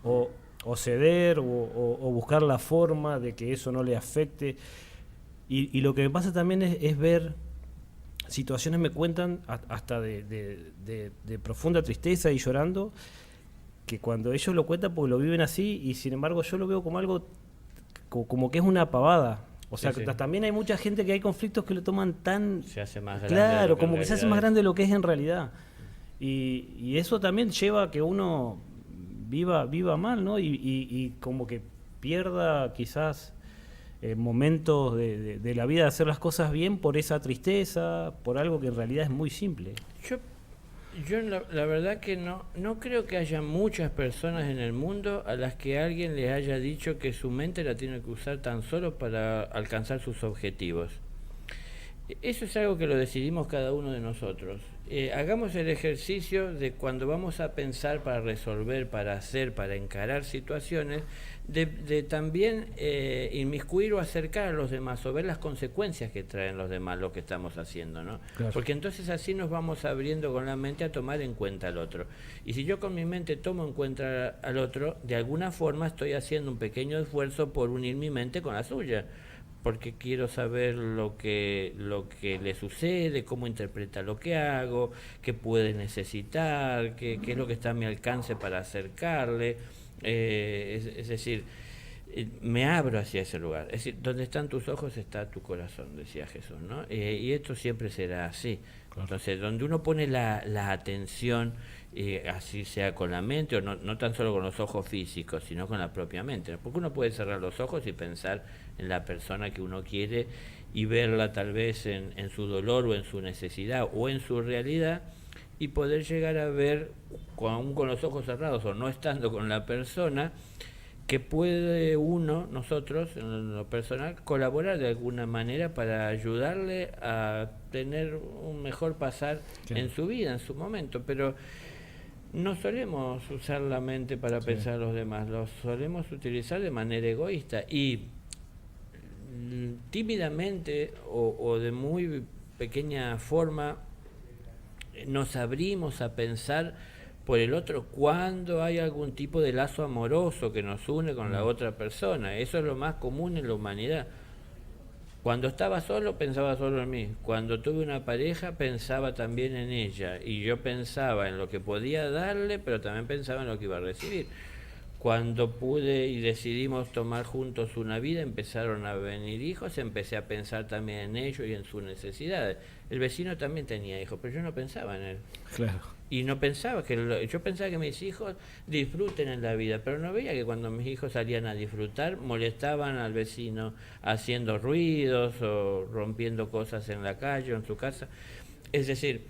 E: o ceder o buscar la forma de que eso no le afecte. Y lo que me pasa también es ver situaciones, me cuentan hasta de profunda tristeza y llorando, que cuando ellos lo cuentan porque lo viven así, y sin embargo yo lo veo como algo como que es una pavada. O sea,
C: Sí,
E: que
C: sí.
E: también hay mucha gente que hay conflictos que lo toman tan...
C: Se hace más grande.
E: Claro, como que se hace más
C: realidad
E: grande de lo que es en realidad. Y eso también lleva a que uno viva mal, ¿no? Y como que pierda quizás momentos de la vida de hacer las cosas bien por esa tristeza, por algo que en realidad es muy simple.
C: Yo la verdad que no creo que haya muchas personas en el mundo a las que alguien les haya dicho que su mente la tiene que usar tan solo para alcanzar sus objetivos. Eso es algo que lo decidimos cada uno de nosotros. Hagamos el ejercicio de cuando vamos a pensar para resolver, para hacer, para encarar situaciones, de también inmiscuir o acercar a los demás o ver las consecuencias que traen los demás lo que estamos haciendo, ¿no?
E: Claro.
C: Porque entonces así nos vamos abriendo con la mente a tomar en cuenta al otro. Y si yo con mi mente tomo en cuenta al otro, de alguna forma estoy haciendo un pequeño esfuerzo por unir mi mente con la suya, porque quiero saber lo que le sucede, cómo interpreta lo que hago, qué puede necesitar, qué es lo que está a mi alcance para acercarle. Es decir, me abro hacia ese lugar. Es decir, donde están tus ojos está tu corazón, decía Jesús, ¿no? Y esto siempre será así. Claro. Entonces, donde uno pone la atención, así sea con la mente, o no tan solo con los ojos físicos, sino con la propia mente. Porque uno puede cerrar los ojos y pensar en la persona que uno quiere y verla tal vez en su dolor o en su necesidad o en su realidad, y poder llegar a ver, aún con los ojos cerrados o no estando con la persona, que puede nosotros, en lo personal, colaborar de alguna manera para ayudarle a tener un mejor pasar en su vida, en su momento. Pero no solemos usar la mente para pensar a los demás, lo solemos utilizar de manera egoísta y tímidamente o de muy pequeña forma nos abrimos a pensar por el otro cuando hay algún tipo de lazo amoroso que nos une con la otra persona. Eso es lo más común en la humanidad. Cuando estaba solo, pensaba solo en mí. Cuando tuve una pareja, pensaba también en ella. Y yo pensaba en lo que podía darle, pero también pensaba en lo que iba a recibir. Cuando pude y decidimos tomar juntos una vida, empezaron a venir hijos, empecé a pensar también en ellos y en sus necesidades. El vecino también tenía hijos, pero yo no pensaba en él.
E: Claro.
C: Y no pensaba yo pensaba que mis hijos disfruten en la vida, pero no veía que cuando mis hijos salían a disfrutar molestaban al vecino haciendo ruidos o rompiendo cosas en la calle o en su casa. Es decir,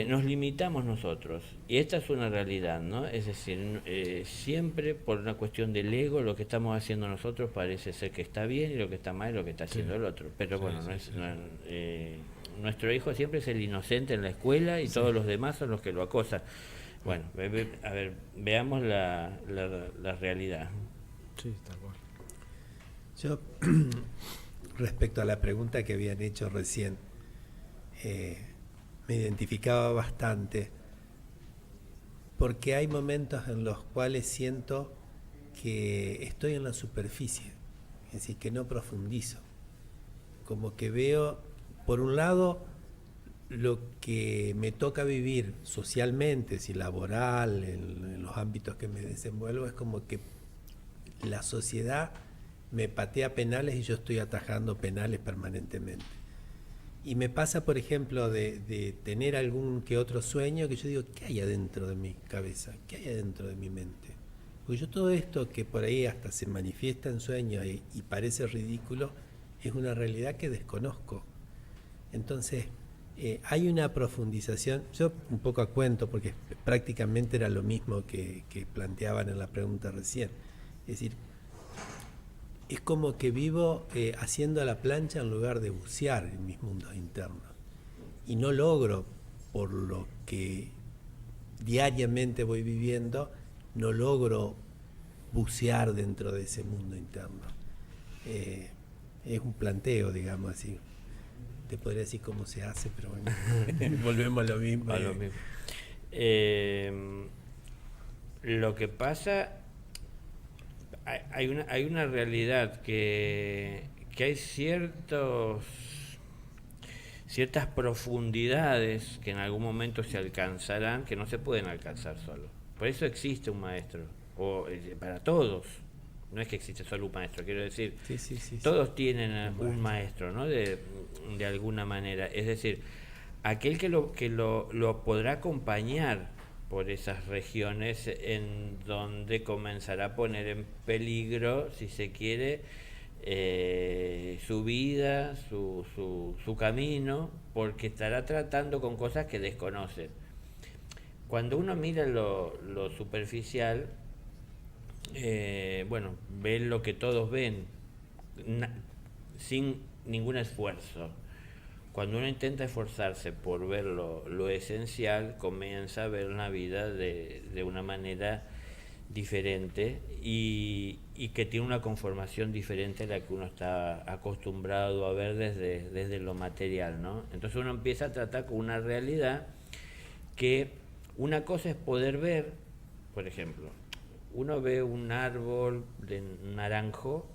C: nos limitamos nosotros, y esta es una realidad, ¿no? Es decir, siempre por una cuestión del ego, lo que estamos haciendo nosotros parece ser que está bien y lo que está mal es lo que está haciendo el otro. Pero bueno, nuestro hijo siempre es el inocente en la escuela y todos los demás son los que lo acosan. Bueno, a ver, veamos la realidad.
E: Sí, tal cual.
B: Yo, respecto a la pregunta que habían hecho recién, me identificaba bastante, porque hay momentos en los cuales siento que estoy en la superficie, es decir, que no profundizo, como que veo, por un lado, lo que me toca vivir socialmente, si laboral, en los ámbitos que me desenvuelvo, es como que la sociedad me patea penales y yo estoy atajando penales permanentemente. Y me pasa, por ejemplo, de tener algún que otro sueño que yo digo, ¿qué hay adentro de mi cabeza? ¿Qué hay adentro de mi mente? Porque yo todo esto que por ahí hasta se manifiesta en sueños y parece ridículo, es una realidad que desconozco. Entonces, hay una profundización, yo un poco a cuento, porque prácticamente era lo mismo que planteaban en la pregunta recién. Es decir, es como que vivo haciendo la plancha en lugar de bucear en mis mundos internos. Y no logro, por lo que diariamente voy viviendo, no logro bucear dentro de ese mundo interno. Es un planteo, digamos así. Te podría decir cómo se hace, pero bueno, volvemos a lo mismo.
C: A lo mismo. Lo que pasa, hay una realidad que hay ciertas profundidades que en algún momento se alcanzarán, que no se pueden alcanzar solo. Por eso existe un maestro, para todos. No es que existe solo un maestro, quiero decir, todos tienen un maestro, ¿no? De alguna manera. Es decir, aquel que lo podrá acompañar por esas regiones en donde comenzará a poner en peligro, si se quiere, su vida, su camino, porque estará tratando con cosas que desconoce. Cuando uno mira lo superficial, bueno, ve lo que todos ven, sin ningún esfuerzo. Cuando uno intenta esforzarse por ver lo esencial, comienza a ver la vida de una manera diferente y que tiene una conformación diferente a la que uno está acostumbrado a ver desde lo material, ¿no? Entonces uno empieza a tratar con una realidad que una cosa es poder ver, por ejemplo, uno ve un árbol de naranjo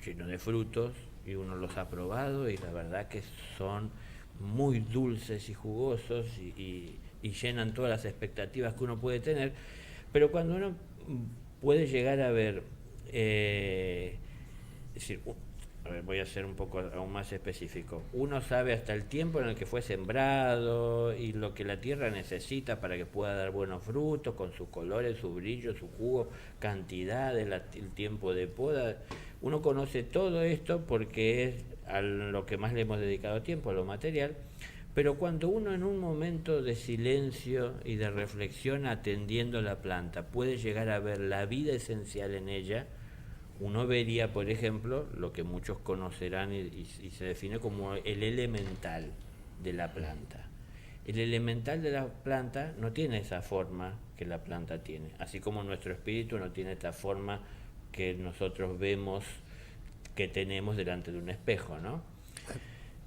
C: lleno de frutos y uno los ha probado y la verdad que son muy dulces y jugosos y llenan todas las expectativas que uno puede tener, pero cuando uno puede llegar a ver, es decir, a ver, voy a ser un poco aún más específico, uno sabe hasta el tiempo en el que fue sembrado y lo que la tierra necesita para que pueda dar buenos frutos, con sus colores, su brillo, su jugo, cantidad, el tiempo de poda. Uno conoce todo esto porque es a lo que más le hemos dedicado tiempo, a lo material, pero cuando uno en un momento de silencio y de reflexión atendiendo la planta puede llegar a ver la vida esencial en ella, uno vería, por ejemplo, lo que muchos conocerán y se define como el elemental de la planta. El elemental de la planta no tiene esa forma que la planta tiene, así como nuestro espíritu no tiene esta forma que nosotros vemos que tenemos delante de un espejo, ¿no?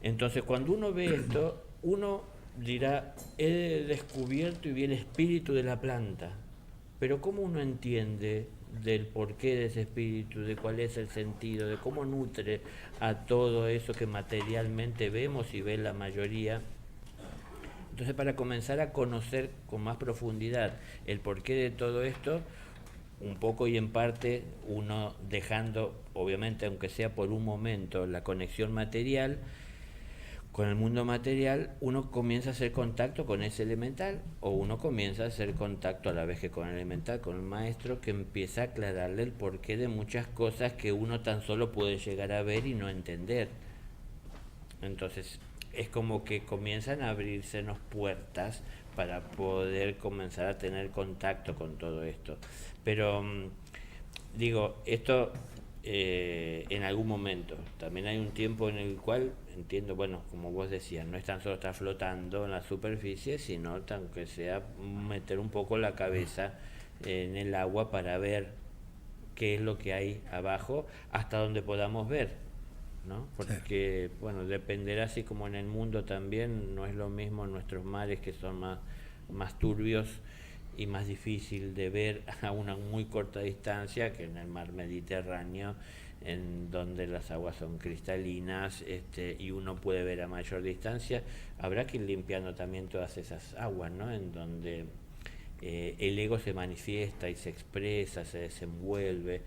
C: Entonces, cuando uno ve esto, uno dirá, he descubierto y vi el espíritu de la planta, pero ¿cómo uno entiende del porqué de ese espíritu, de cuál es el sentido, de cómo nutre a todo eso que materialmente vemos y ve la mayoría? Entonces, para comenzar a conocer con más profundidad el porqué de todo esto, un poco y en parte uno dejando, obviamente, aunque sea por un momento, la conexión material, con el mundo material, uno comienza a hacer contacto con ese elemental, o uno comienza a hacer contacto a la vez que con el elemental, con el maestro, que empieza a aclararle el porqué de muchas cosas que uno tan solo puede llegar a ver y no entender. Entonces, es como que comienzan a abrirsenos puertas para poder comenzar a tener contacto con todo esto. Pero, digo, esto en algún momento. También hay un tiempo en el cual, entiendo, bueno, como vos decías, no es tan solo estar flotando en la superficie, sino tan que sea meter un poco la cabeza en el agua para ver qué es lo que hay abajo, hasta donde podamos ver, ¿no? Porque, bueno, dependerá, así como en el mundo también, no es lo mismo en nuestros mares, que son más turbios y más difícil de ver a una muy corta distancia, que en el mar Mediterráneo, en donde las aguas son cristalinas, y uno puede ver a mayor distancia. Habrá que ir limpiando también todas esas aguas, ¿no? En donde el ego se manifiesta y se expresa, se desenvuelve,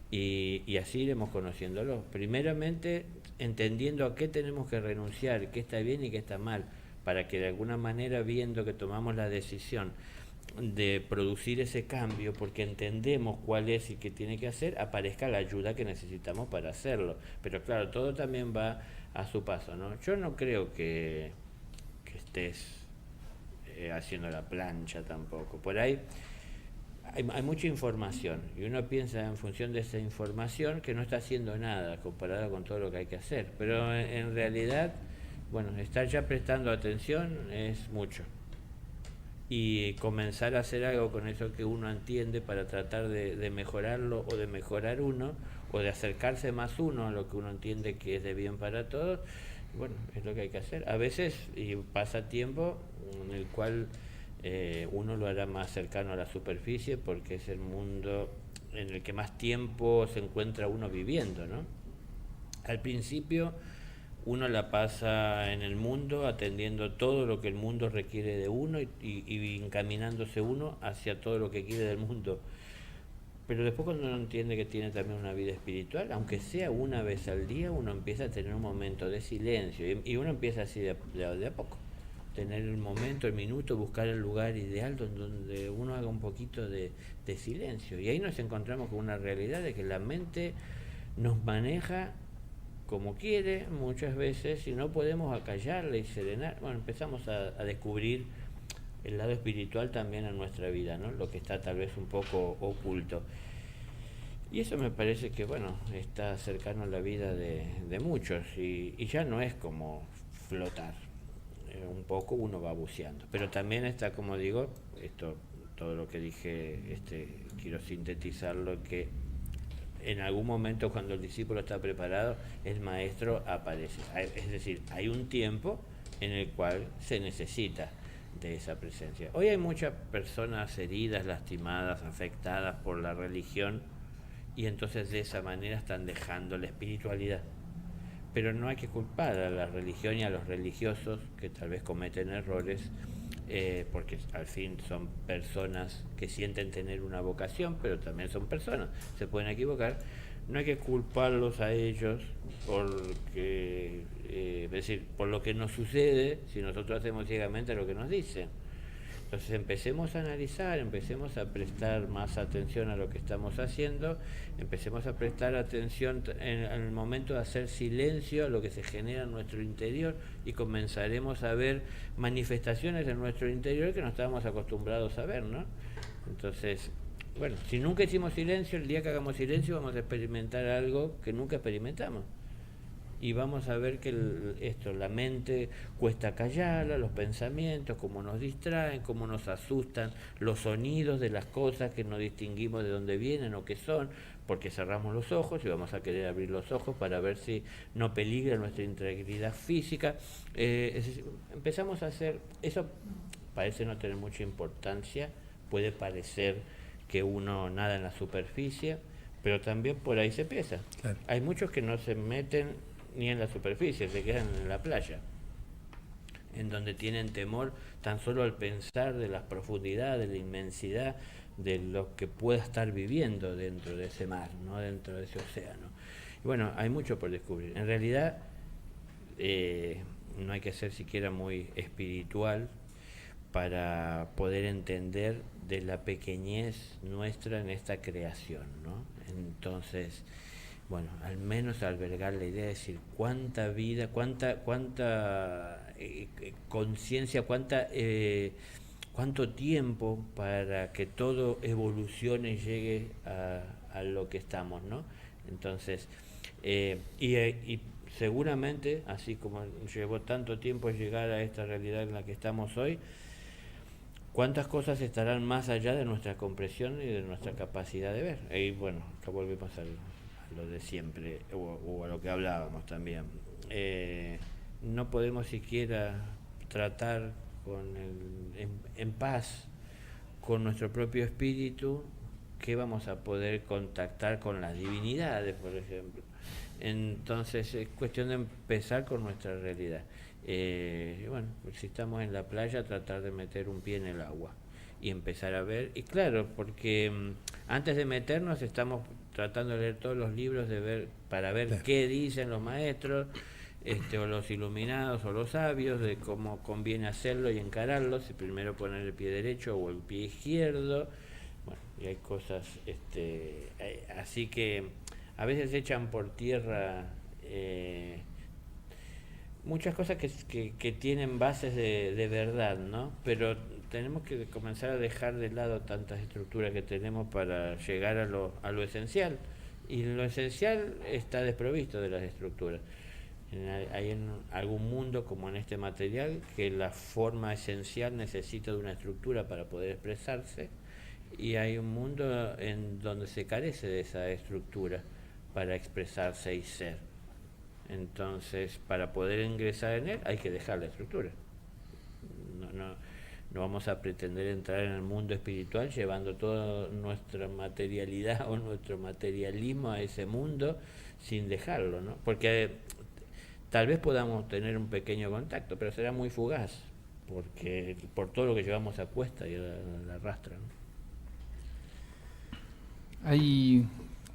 C: y así iremos conociéndolo. Primeramente, entendiendo a qué tenemos que renunciar, qué está bien y qué está mal, para que de alguna manera, viendo que tomamos la decisión de producir ese cambio, porque entendemos cuál es y qué tiene que hacer, aparezca la ayuda que necesitamos para hacerlo. Pero claro, todo también va a su paso, ¿no? Yo no creo que estés haciendo la plancha tampoco. Por ahí hay mucha información y uno piensa en función de esa información que no está haciendo nada comparado con todo lo que hay que hacer. Pero en realidad, bueno, estar ya prestando atención es mucho. Y comenzar a hacer algo con eso que uno entiende para tratar de mejorarlo, o de mejorar uno, o de acercarse más uno a lo que uno entiende que es de bien para todos. Bueno, es lo que hay que hacer. A veces, y pasa tiempo en el cual uno lo hará más cercano a la superficie, porque es el mundo en el que más tiempo se encuentra uno viviendo, ¿no? Al principio uno la pasa en el mundo atendiendo todo lo que el mundo requiere de uno y encaminándose uno hacia todo lo que quiere del mundo. Pero después, cuando uno entiende que tiene también una vida espiritual, aunque sea una vez al día, uno empieza a tener un momento de silencio, y uno empieza así de a poco, tener el momento, el minuto, buscar el lugar ideal donde uno haga un poquito de silencio, y ahí nos encontramos con una realidad de que la mente nos maneja como quiere muchas veces y no podemos acallarle y serenar. Bueno, empezamos a descubrir el lado espiritual también en nuestra vida, ¿no? Lo que está tal vez un poco oculto. Y eso me parece que, bueno, está cercano a la vida de muchos y ya no es como flotar. Un poco uno va buceando. Pero también está, como digo, esto, todo lo que dije, quiero sintetizarlo, que en algún momento cuando el discípulo está preparado, el maestro aparece. Es decir, hay un tiempo en el cual se necesita de esa presencia. Hoy hay muchas personas heridas, lastimadas, afectadas por la religión, y entonces de esa manera están dejando la espiritualidad. Pero no hay que culpar a la religión y a los religiosos que tal vez cometen errores, porque al fin son personas que sienten tener una vocación, pero también son personas, se pueden equivocar. No hay que culparlos a ellos porque, es decir, por lo que nos sucede si nosotros hacemos ciegamente lo que nos dicen. Entonces empecemos a analizar, empecemos a prestar más atención a lo que estamos haciendo, empecemos a prestar atención en el momento de hacer silencio a lo que se genera en nuestro interior y comenzaremos a ver manifestaciones en nuestro interior que no estábamos acostumbrados a ver, ¿no? Entonces, bueno, si nunca hicimos silencio, el día que hagamos silencio vamos a experimentar algo que nunca experimentamos. Y vamos a ver que la mente cuesta callarla, los pensamientos, cómo nos distraen, cómo nos asustan, los sonidos de las cosas que no distinguimos de dónde vienen o qué son, porque cerramos los ojos y vamos a querer abrir los ojos para ver si no peligra nuestra integridad física. Es decir, empezamos a hacer, eso parece no tener mucha importancia, puede parecer que uno nada en la superficie, pero también por ahí se empieza. Claro. Hay muchos que no se meten ni en la superficie, se quedan en la playa, en donde tienen temor tan solo al pensar de las profundidades, de la inmensidad de lo que pueda estar viviendo dentro de ese mar, ¿no? Dentro de ese océano. Y bueno, hay mucho por descubrir. En realidad, no hay que ser siquiera muy espiritual para poder entender de la pequeñez nuestra en esta creación, ¿no? Entonces, bueno, al menos albergar la idea de decir cuánta vida, cuánta conciencia, cuánto tiempo para que todo evolucione y llegue a lo que estamos, ¿no? Entonces, y seguramente, así como llevó tanto tiempo llegar a esta realidad en la que estamos hoy, cuántas cosas estarán más allá de nuestra comprensión y de nuestra capacidad de ver. Y bueno, acá volvemos a lo de siempre, o a lo que hablábamos también. No podemos siquiera tratar en paz con nuestro propio espíritu, que vamos a poder contactar con las divinidades, por ejemplo. Entonces es cuestión de empezar con nuestra realidad. Bueno, si estamos en la playa, tratar de meter un pie en el agua y empezar a ver. Y claro, porque antes de meternos estamos tratando de leer todos los libros para ver claro, qué dicen los maestros, o los iluminados o los sabios, de cómo conviene hacerlo y encararlo, si primero poner el pie derecho o el pie izquierdo. Bueno, y hay cosas, así que a veces echan por tierra muchas cosas que tienen bases de verdad, ¿no? Pero tenemos que comenzar a dejar de lado tantas estructuras que tenemos para llegar a lo esencial. Y lo esencial está desprovisto de las estructuras. Hay en algún mundo, como en este material, que la forma esencial necesita de una estructura para poder expresarse, y hay un mundo en donde se carece de esa estructura para expresarse y ser. Entonces, para poder ingresar en él hay que dejar la estructura. No vamos a pretender entrar en el mundo espiritual llevando toda nuestra materialidad o nuestro materialismo a ese mundo sin dejarlo, ¿no? Porque tal vez podamos tener un pequeño contacto, pero será muy fugaz, porque por todo lo que llevamos a cuesta y a la arrastra, ¿no?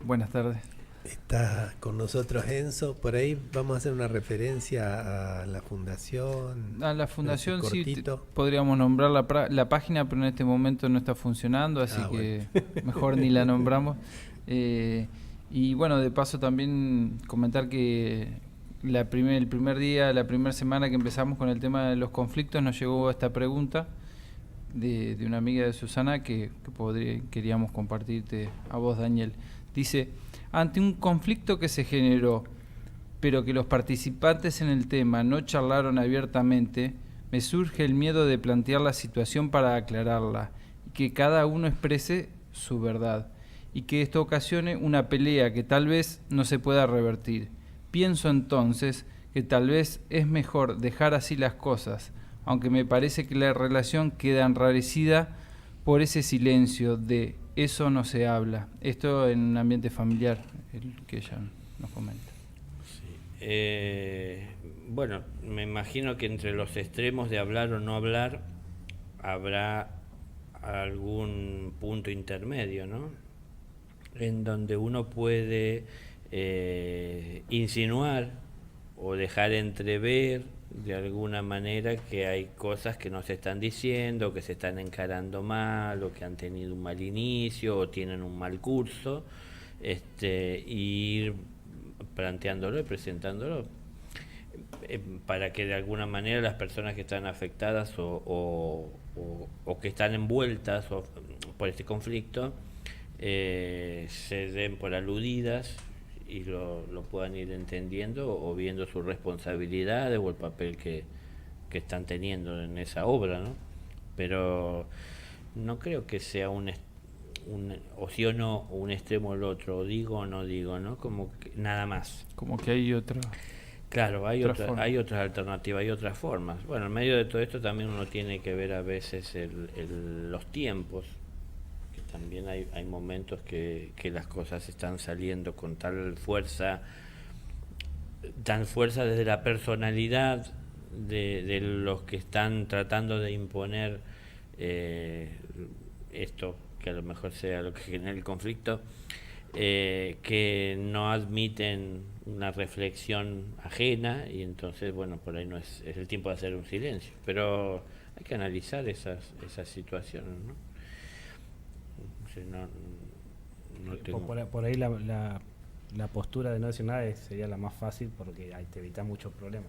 F: Buenas tardes.
B: Está con nosotros Enzo. Por ahí vamos a hacer una referencia a la fundación.
F: A la fundación sí, podríamos nombrar la página, pero en este momento no está funcionando, así que bueno, mejor ni la nombramos. Y Y bueno, de paso también comentar que el primer día, la primera semana que empezamos con el tema de los conflictos, nos llegó esta pregunta de una amiga de Susana que queríamos compartirte a vos, Daniel. Dice: ante un conflicto que se generó, pero que los participantes en el tema no charlaron abiertamente, me surge el miedo de plantear la situación para aclararla y que cada uno exprese su verdad, y que esto ocasione una pelea que tal vez no se pueda revertir. Pienso entonces que tal vez es mejor dejar así las cosas, aunque me parece que la relación queda enrarecida por ese silencio de eso no se habla. Esto en un ambiente familiar, el que ella nos comenta.
C: Bueno, me imagino que entre los extremos de hablar o no hablar habrá algún punto intermedio, ¿no? En donde uno puede insinuar o dejar entrever de alguna manera que hay cosas que no se están diciendo, que se están encarando mal, o que han tenido un mal inicio, o tienen un mal curso, y ir planteándolo y presentándolo, para que de alguna manera las personas que están afectadas o que están envueltas por este conflicto se den por aludidas y lo puedan ir entendiendo o viendo sus responsabilidades o el papel que están teniendo en esa obra, ¿no? Pero no creo que sea o sí o no, un extremo o el otro, o digo o no digo, ¿no? Como que nada más.
F: Como que hay otra.
C: Claro, hay otras alternativas, hay otras formas. Bueno, en medio de todo esto también uno tiene que ver a veces los tiempos, que también hay momentos que las cosas están saliendo con tan fuerza desde la personalidad de los que están tratando de imponer esto, que a lo mejor sea lo que genera el conflicto, que no admiten una reflexión ajena, y entonces, bueno, por ahí no es el tiempo de hacer un silencio, pero hay que analizar esas situaciones, ¿no?
E: Por ahí la postura de no decir nada sería la más fácil, porque ahí te evita muchos problemas.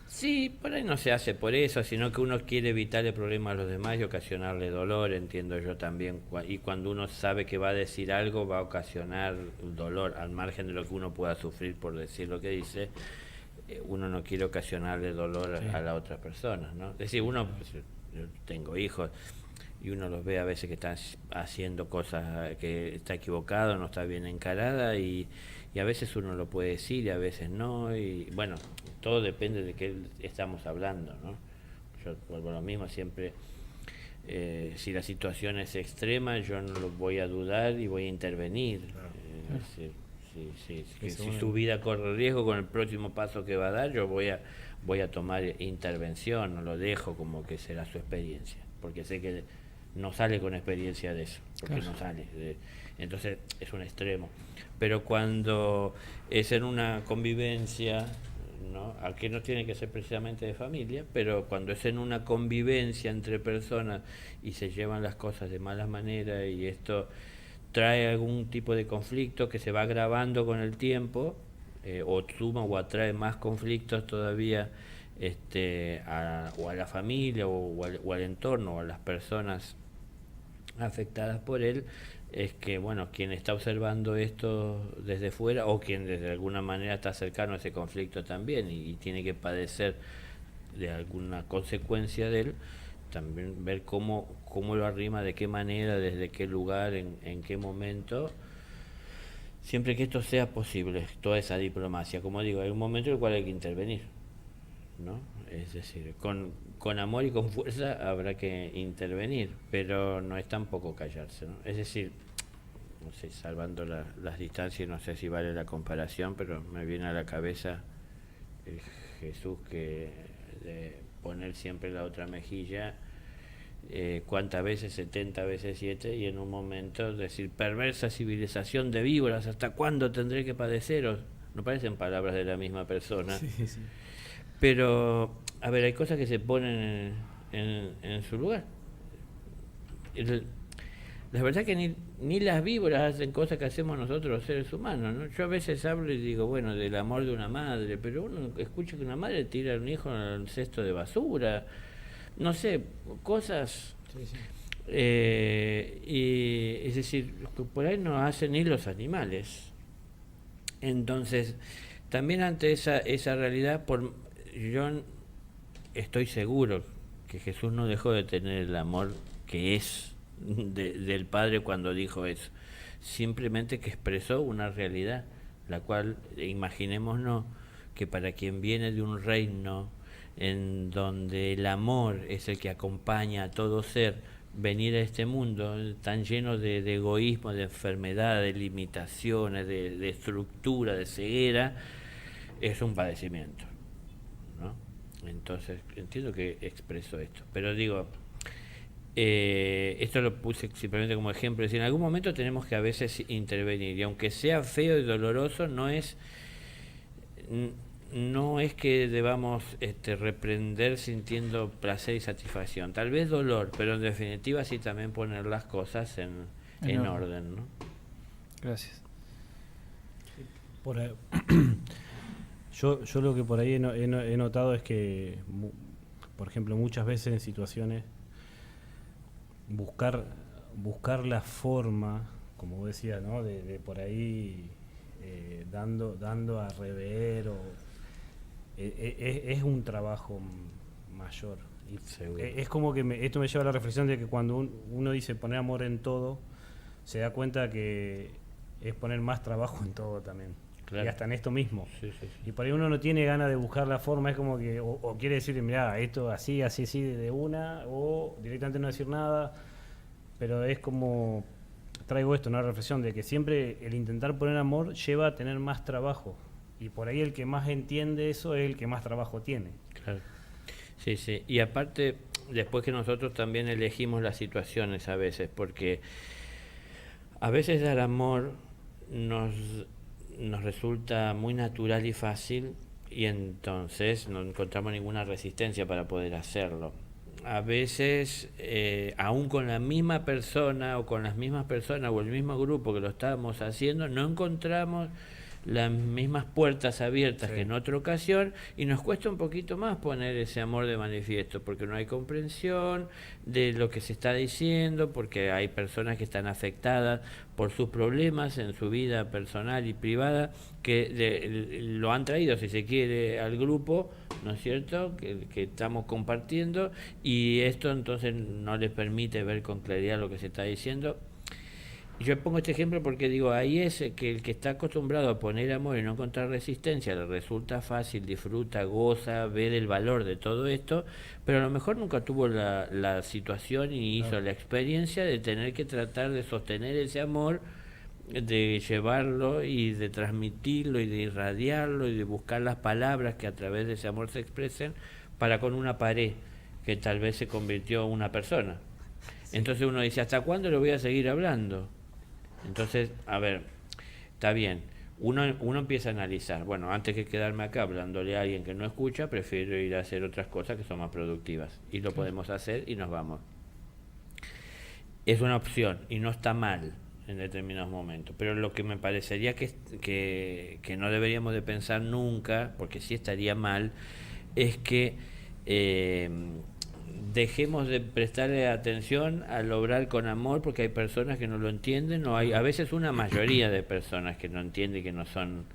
C: Sí, por ahí no se hace por eso, sino que uno quiere evitar el problema a los demás y ocasionarle dolor, entiendo yo también. Y cuando uno sabe que va a decir algo, va a ocasionar dolor, al margen de lo que uno pueda sufrir por decir lo que dice, uno no quiere ocasionarle dolor a la otra persona, ¿no? Es decir, yo tengo hijos y uno los ve a veces que están haciendo cosas que está equivocado, no está bien encarada, y a veces uno lo puede decir y a veces no, y bueno, todo depende de qué estamos hablando, ¿no? Yo vuelvo a lo mismo siempre. Si la situación es extrema, yo no lo voy a dudar y voy a intervenir. Si su vida corre riesgo con el próximo paso que va a dar, yo voy a tomar intervención, no lo dejo como que será su experiencia, porque sé que no sale con experiencia de eso, porque no sale. Entonces es un extremo. Pero cuando es en una convivencia, ¿no? Aquí no tiene que ser precisamente de familia, pero cuando es en una convivencia entre personas y se llevan las cosas de mala manera, y esto trae algún tipo de conflicto que se va agravando con el tiempo, o suma o atrae más conflictos todavía, o a la familia o al entorno o a las personas afectadas por él, es que, bueno, quien está observando esto desde fuera, o quien desde alguna manera está cercano a ese conflicto también y tiene que padecer de alguna consecuencia de él, también ver cómo lo arrima, de qué manera, desde qué lugar, en qué momento, siempre que esto sea posible, toda esa diplomacia. Como digo, hay un momento en el cual hay que intervenir, ¿no? Es decir, con amor y con fuerza habrá que intervenir, pero no es tampoco callarse, ¿no? Es decir, no sé, salvando las distancias, no sé si vale la comparación, pero me viene a la cabeza el Jesús que de poner siempre la otra mejilla, ¿cuántas veces? 70 veces 7, y en un momento decir: perversa civilización de víboras, ¿hasta cuándo tendré que padeceros? No parecen palabras de la misma persona. Sí. Pero, a ver, hay cosas que se ponen en su lugar. la verdad que ni las víboras hacen cosas que hacemos nosotros los seres humanos, ¿no? Yo a veces hablo y digo, bueno, del amor de una madre, pero uno escucha que una madre tira a un hijo al cesto de basura, no sé, cosas...
E: Sí, sí.
C: Y es decir, por ahí no hacen ni los animales. Entonces, también ante esa realidad, yo estoy seguro que Jesús no dejó de tener el amor que es del Padre cuando dijo eso, simplemente que expresó una realidad, la cual, imaginémonos que para quien viene de un reino en donde el amor es el que acompaña a todo ser, venir a este mundo tan lleno de egoísmo, de enfermedad, de limitaciones, de estructura, de ceguera, es un padecimiento, ¿no? Entonces, entiendo que expresó esto, pero digo, esto lo puse simplemente como ejemplo, es decir, en algún momento tenemos que a veces intervenir, y aunque sea feo y doloroso, no es que debamos reprender sintiendo placer y satisfacción, tal vez dolor, pero en definitiva sí también poner las cosas en orden, ¿no?
F: Gracias.
E: Yo lo que por ahí he notado es que, por ejemplo, muchas veces en situaciones buscar la forma, como vos decías, ¿no? de por ahí dando a rever es un trabajo mayor. Y es como que esto me lleva a la reflexión de que cuando uno dice poner amor en todo, se da cuenta que es poner más trabajo en todo también. Claro. Y hasta en esto mismo. Sí. Y por ahí uno no tiene ganas de buscar la forma, es como que, o quiere decir, mirá, esto así, de una, o directamente no decir nada, pero es como, traigo esto, una reflexión de que siempre el intentar poner amor lleva a tener más trabajo. Y por ahí el que más entiende eso es el que más trabajo tiene.
C: Claro. Sí. Y aparte, después que nosotros también elegimos las situaciones a veces, porque a veces dar amor nos resulta muy natural y fácil, y entonces no encontramos ninguna resistencia para poder hacerlo. A veces, aún con la misma persona o con las mismas personas o el mismo grupo que lo estábamos haciendo, no encontramos las mismas puertas abiertas que en otra ocasión, y nos cuesta un poquito más poner ese amor de manifiesto, porque no hay comprensión de lo que se está diciendo, porque hay personas que están afectadas por sus problemas en su vida personal y privada, que lo han traído, si se quiere, al grupo, ¿no es cierto?, que estamos compartiendo, y esto entonces no les permite ver con claridad lo que se está diciendo. Yo pongo este ejemplo porque digo, ahí es que el que está acostumbrado a poner amor y no encontrar resistencia, le resulta fácil, disfruta, goza, ve el valor de todo esto, pero a lo mejor nunca tuvo la situación y hizo la experiencia de tener que tratar de sostener ese amor, de llevarlo y de transmitirlo y de irradiarlo y de buscar las palabras que a través de ese amor se expresen para con una pared que tal vez se convirtió en una persona. Entonces uno dice, ¿hasta cuándo le voy a seguir hablando? Entonces, a ver, está bien, uno empieza a analizar, bueno, antes que quedarme acá hablándole a alguien que no escucha, prefiero ir a hacer otras cosas que son más productivas, y lo podemos hacer y nos vamos. Es una opción y no está mal en determinados momentos, pero lo que me parecería que no deberíamos de pensar nunca, porque sí estaría mal, es que dejemos de prestarle atención al obrar con amor, porque hay personas que no lo entienden, o hay a veces una mayoría de personas que no entienden, que no son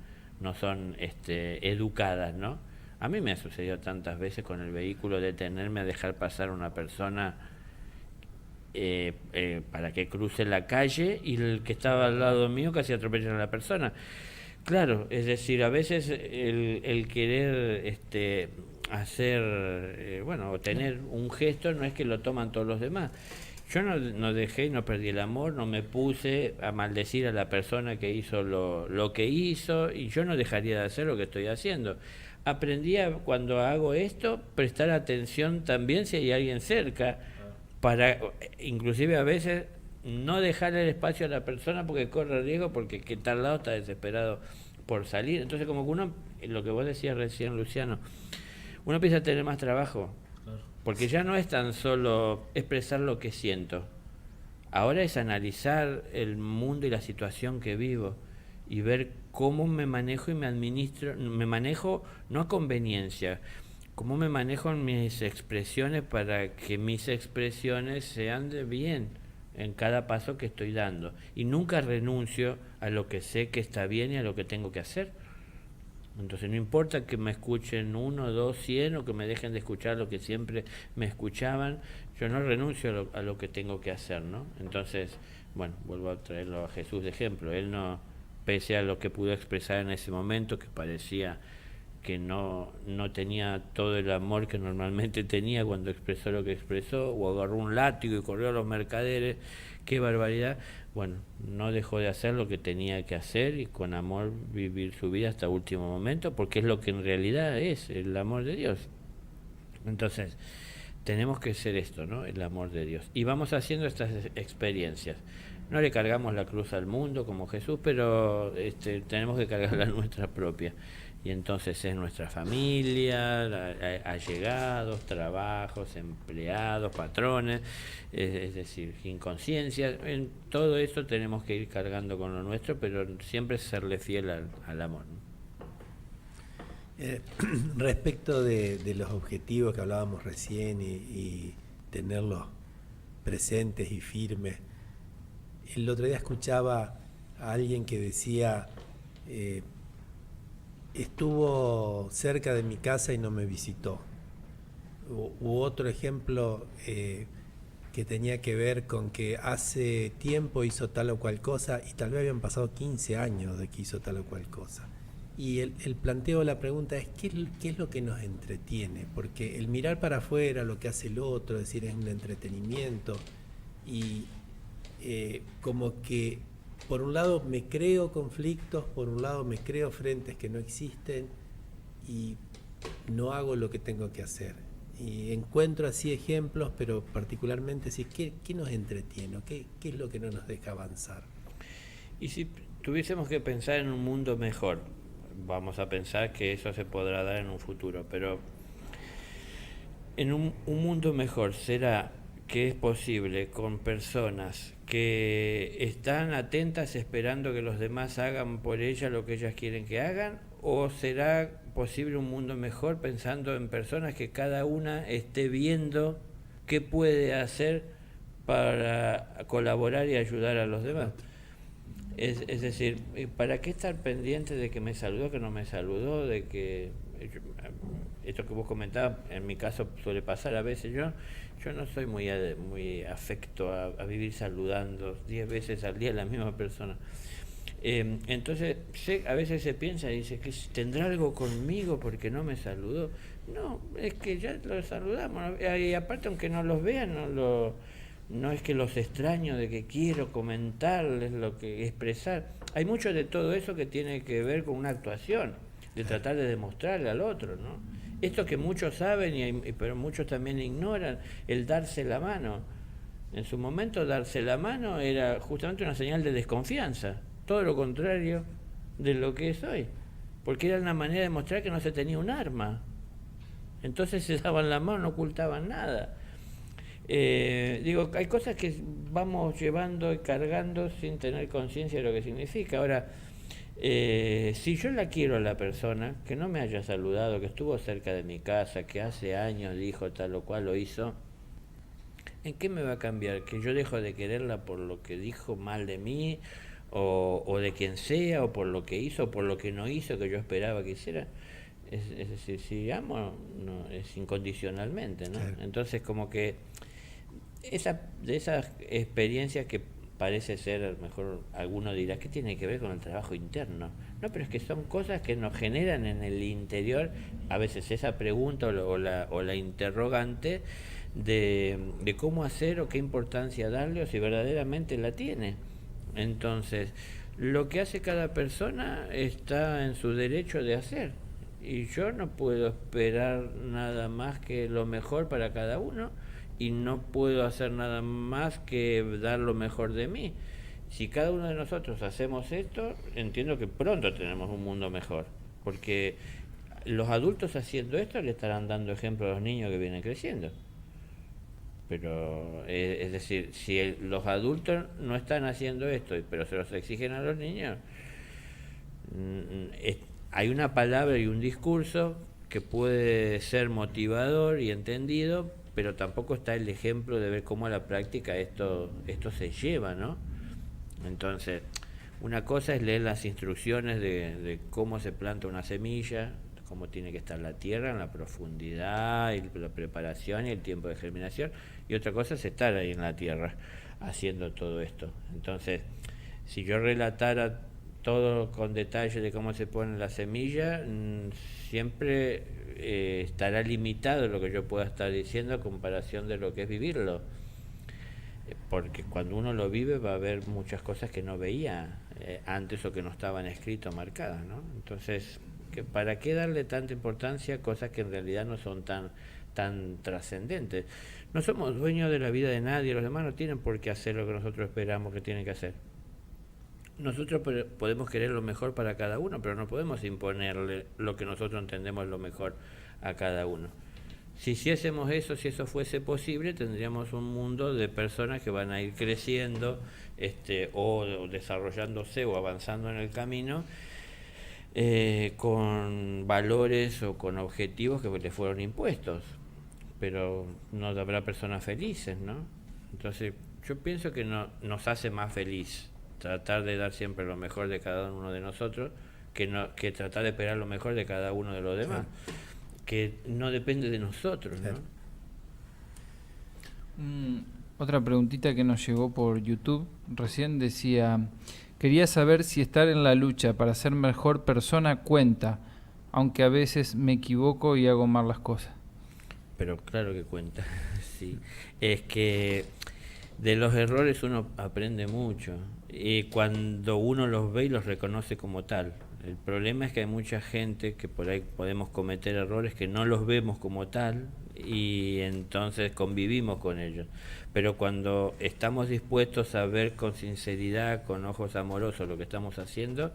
C: educadas, ¿no? A mí me ha sucedido tantas veces con el vehículo detenerme a dejar pasar a una persona para que cruce la calle, y el que estaba al lado mío casi atropellan a la persona. Claro, es decir, a veces el querer hacer, o tener un gesto, no es que lo toman todos los demás. Yo no dejé, no perdí el amor, no me puse a maldecir a la persona que hizo lo que hizo, y yo no dejaría de hacer lo que estoy haciendo. Aprendí cuando hago esto, prestar atención también si hay alguien cerca, para inclusive a veces no dejarle el espacio a la persona porque corre riesgo, porque que tal lado está desesperado por salir. Entonces, como que uno, lo que vos decías recién, Luciano, uno empieza a tener más trabajo, porque ya no es tan solo expresar lo que siento. Ahora es analizar el mundo y la situación que vivo y ver cómo me manejo y me administro, me manejo no a conveniencia, cómo me manejo en mis expresiones para que mis expresiones sean de bien en cada paso que estoy dando. Y nunca renuncio a lo que sé que está bien y a lo que tengo que hacer. Entonces no importa que me escuchen 1, 2, 100 o que me dejen de escuchar lo que siempre me escuchaban, yo no renuncio a lo que tengo que hacer, ¿no? Entonces, bueno, vuelvo a traerlo a Jesús de ejemplo. Él no, pese a lo que pudo expresar en ese momento, que parecía que no tenía todo el amor que normalmente tenía cuando expresó lo que expresó, o agarró un látigo y corrió a los mercaderes, qué barbaridad. Bueno, no dejó de hacer lo que tenía que hacer y con amor vivir su vida hasta el último momento, porque es lo que en realidad es el amor de Dios. Entonces, tenemos que ser esto, ¿no? El amor de Dios. Y vamos haciendo estas experiencias. No le cargamos la cruz al mundo como Jesús, pero tenemos que cargar la nuestra propia. Y entonces es nuestra familia, allegados, trabajos, empleados, patrones, es decir, inconsciencia. En todo eso tenemos que ir cargando con lo nuestro, pero siempre serle fiel al amor, ¿no?
B: Respecto de los objetivos que hablábamos recién y tenerlos presentes y firmes, el otro día escuchaba a alguien que decía, estuvo cerca de mi casa y no me visitó. U otro ejemplo que tenía que ver con que hace tiempo hizo tal o cual cosa y tal vez habían pasado 15 años de que hizo tal o cual cosa. Y el planteo de la pregunta es ¿qué es lo que nos entretiene? Porque el mirar para afuera, lo que hace el otro, es decir, es un entretenimiento y como que por un lado me creo conflictos, por un lado me creo frentes que no existen y no hago lo que tengo que hacer. Y encuentro así ejemplos, pero particularmente sí, ¿qué nos entretiene? ¿Qué es lo que no nos deja avanzar?
C: Y si tuviésemos que pensar en un mundo mejor, vamos a pensar que eso se podrá dar en un futuro, pero en un mundo mejor será que es posible con personas que están atentas esperando que los demás hagan por ellas lo que ellas quieren que hagan, o será posible un mundo mejor pensando en personas que cada una esté viendo qué puede hacer para colaborar y ayudar a los demás. Es decir, ¿para qué estar pendiente de que me saludó, que no me saludó, de que esto que vos comentabas, en mi caso suele pasar a veces, yo no soy muy afecto a vivir saludando 10 veces al día a la misma persona. Entonces, a veces se piensa y dice que tendrá algo conmigo porque no me saludó. No, es que ya lo saludamos. Y aparte, aunque no los vean, no es que los extraño, de que quiero comentarles lo que expresar. Hay mucho de todo eso que tiene que ver con una actuación, de tratar de demostrarle al otro, ¿no? Esto que muchos saben, pero muchos también ignoran, el darse la mano. En su momento, darse la mano era justamente una señal de desconfianza, todo lo contrario de lo que es hoy, porque era una manera de mostrar que no se tenía un arma. Entonces se daban la mano, no ocultaban nada. Hay cosas que vamos llevando y cargando sin tener conciencia de lo que significa. Ahora, si yo la quiero a la persona, que no me haya saludado, que estuvo cerca de mi casa, que hace años dijo tal o cual lo hizo, ¿en qué me va a cambiar? ¿Que yo dejo de quererla por lo que dijo mal de mí, o de quien sea, o por lo que hizo, o por lo que no hizo, que yo esperaba que hiciera? Es decir, si amo, no, es incondicionalmente, ¿no? Claro. Entonces, como que de esas experiencias que parece ser, a lo mejor alguno dirá, ¿qué tiene que ver con el trabajo interno? No, pero es que son cosas que nos generan en el interior, a veces esa pregunta o la interrogante de cómo hacer o qué importancia darle o si verdaderamente la tiene. Entonces, lo que hace cada persona está en su derecho de hacer. Y yo no puedo esperar nada más que lo mejor para cada uno, y no puedo hacer nada más que dar lo mejor de mí. Si cada uno de nosotros hacemos esto, entiendo que pronto tenemos un mundo mejor, porque los adultos haciendo esto le estarán dando ejemplo a los niños que vienen creciendo. Pero, es decir, si los adultos no están haciendo esto, pero se los exigen a los niños, hay una palabra y un discurso que puede ser motivador y entendido, pero tampoco está el ejemplo de ver cómo a la práctica esto se lleva, ¿no? Entonces, una cosa es leer las instrucciones de cómo se planta una semilla, cómo tiene que estar la tierra en la profundidad, y la preparación y el tiempo de germinación, y otra cosa es estar ahí en la tierra haciendo todo esto. Entonces, si yo relatara todo con detalle de cómo se pone la semilla, siempre estará limitado lo que yo pueda estar diciendo a comparación de lo que es vivirlo. Porque cuando uno lo vive va a haber muchas cosas que no veía antes o que no estaban escritas o marcadas, ¿no? Entonces, ¿para qué darle tanta importancia a cosas que en realidad no son tan trascendentes? No somos dueños de la vida de nadie, los demás no tienen por qué hacer lo que nosotros esperamos que tienen que hacer. Nosotros podemos querer lo mejor para cada uno, pero no podemos imponerle lo que nosotros entendemos lo mejor a cada uno. Si hiciésemos eso, si eso fuese posible, tendríamos un mundo de personas que van a ir creciendo o desarrollándose o avanzando en el camino con valores o con objetivos que les fueron impuestos, pero no habrá personas felices, ¿no? Entonces yo pienso que nos hace más feliz tratar de dar siempre lo mejor de cada uno de nosotros que tratar de esperar lo mejor de cada uno de los demás, que no depende de nosotros, ¿no?
F: Otra preguntita que nos llegó por YouTube recién decía: quería saber si estar en la lucha para ser mejor persona cuenta, aunque a veces me equivoco y hago mal las cosas.
C: Pero claro que cuenta, sí. Es que de los errores uno aprende mucho y cuando uno los ve y los reconoce como tal. El problema es que hay mucha gente que por ahí podemos cometer errores que no los vemos como tal y entonces convivimos con ellos. Pero cuando estamos dispuestos a ver con sinceridad, con ojos amorosos lo que estamos haciendo,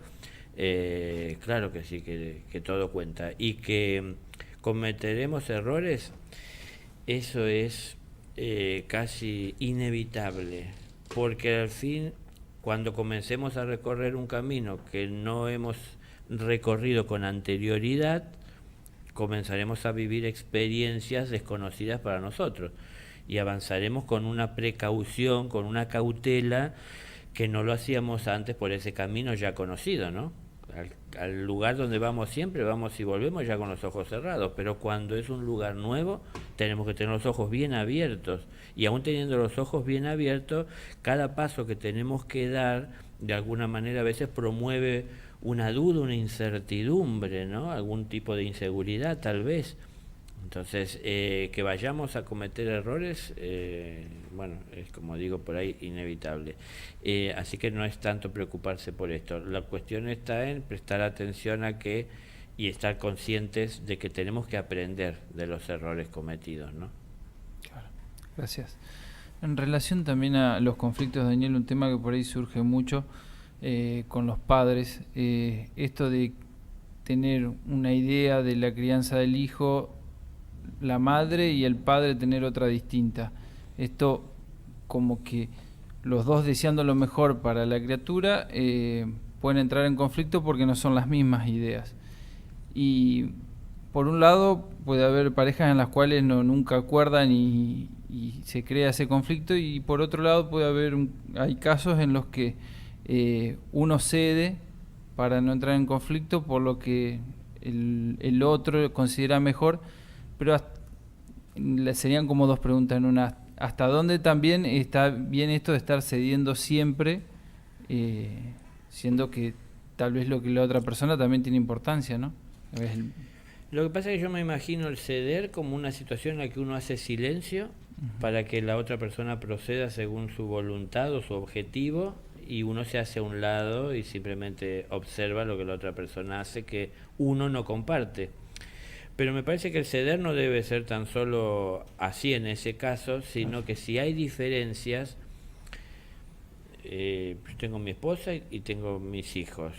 C: claro que sí, que todo cuenta. Y que cometeremos errores, eso es casi inevitable, porque al fin, cuando comencemos a recorrer un camino que no hemos recorrido con anterioridad, comenzaremos a vivir experiencias desconocidas para nosotros y avanzaremos con una precaución, con una cautela que no lo hacíamos antes por ese camino ya conocido, ¿no? Al lugar donde vamos siempre, vamos y volvemos ya con los ojos cerrados, pero cuando es un lugar nuevo tenemos que tener los ojos bien abiertos, y aún teniendo los ojos bien abiertos, cada paso que tenemos que dar de alguna manera a veces promueve una duda, una incertidumbre, ¿no? Algún tipo de inseguridad tal vez. Entonces, que vayamos a cometer errores, bueno, es como digo por ahí, inevitable. Así que no es tanto preocuparse por esto. La cuestión está en prestar atención a que y estar conscientes de que tenemos que aprender de los errores cometidos, ¿no?
F: Claro, gracias. En relación también a los conflictos, Daniel, un tema que por ahí surge mucho con los padres, esto de tener una idea de la crianza del hijo, la madre y el padre tener otra distinta. Esto como que los dos deseando lo mejor para la criatura pueden entrar en conflicto porque no son las mismas ideas. Y por un lado puede haber parejas en las cuales nunca acuerdan y se crea ese conflicto, y por otro lado hay casos en los que uno cede para no entrar en conflicto por lo que el otro considera mejor. Pero serían como dos preguntas en una. ¿Hasta dónde también está bien esto de estar cediendo siempre, siendo que tal vez lo que la otra persona también tiene importancia, ¿no?
C: Lo que pasa es que yo me imagino el ceder como una situación en la que uno hace silencio para que la otra persona proceda según su voluntad o su objetivo, y uno se hace a un lado y simplemente observa lo que la otra persona hace que uno no comparte. Pero me parece que el ceder no debe ser tan solo así en ese caso, sino que si hay diferencias, yo tengo mi esposa y tengo mis hijos,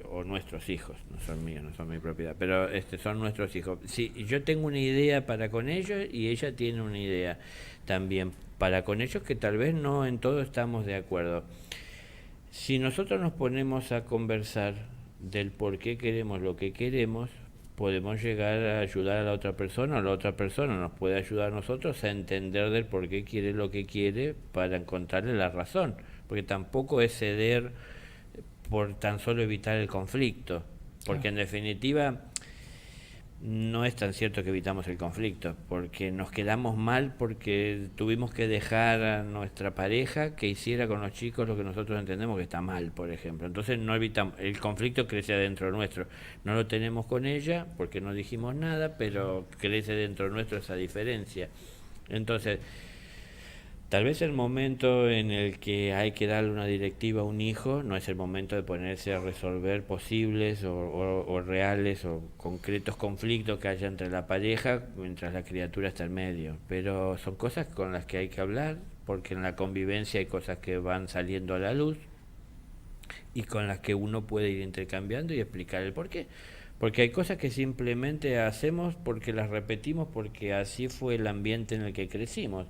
C: o nuestros hijos, no son míos, no son mi propiedad, pero son nuestros hijos. Sí, yo tengo una idea para con ellos y ella tiene una idea también para con ellos, que tal vez no en todo estamos de acuerdo. Si nosotros nos ponemos a conversar del por qué queremos lo que queremos, podemos llegar a ayudar a la otra persona, o la otra persona nos puede ayudar a nosotros a entender del por qué quiere lo que quiere, para encontrarle la razón, porque tampoco es ceder por tan solo evitar el conflicto, porque en definitiva no es tan cierto que evitamos el conflicto, porque nos quedamos mal porque tuvimos que dejar a nuestra pareja que hiciera con los chicos lo que nosotros entendemos que está mal, por ejemplo. Entonces no evitamos, el conflicto crece adentro nuestro. No lo tenemos con ella porque no dijimos nada, pero crece dentro nuestro esa diferencia. Entonces, tal vez el momento en el que hay que darle una directiva a un hijo no es el momento de ponerse a resolver posibles o reales o concretos conflictos que haya entre la pareja mientras la criatura está en medio. Pero son cosas con las que hay que hablar, porque en la convivencia hay cosas que van saliendo a la luz y con las que uno puede ir intercambiando y explicar el porqué. Porque hay cosas que simplemente hacemos porque las repetimos, porque así fue el ambiente en el que crecimos.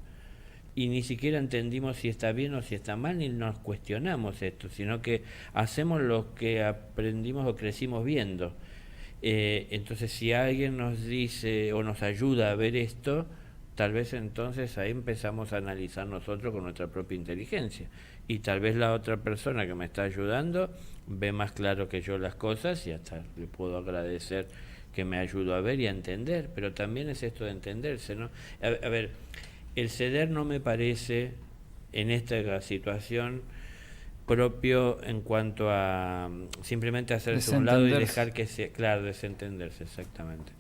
C: Y ni siquiera entendimos si está bien o si está mal, ni nos cuestionamos esto, sino que hacemos lo que aprendimos o crecimos viendo. Entonces, si alguien nos dice o nos ayuda a ver esto, tal vez entonces ahí empezamos a analizar nosotros con nuestra propia inteligencia. Y tal vez la otra persona que me está ayudando ve más claro que yo las cosas y hasta le puedo agradecer que me ayudó a ver y a entender. Pero también es esto de entenderse, ¿no? A ver, el ceder no me parece en esta situación propio en cuanto a simplemente hacerse a un lado y dejar que sea, claro, desentenderse, exactamente.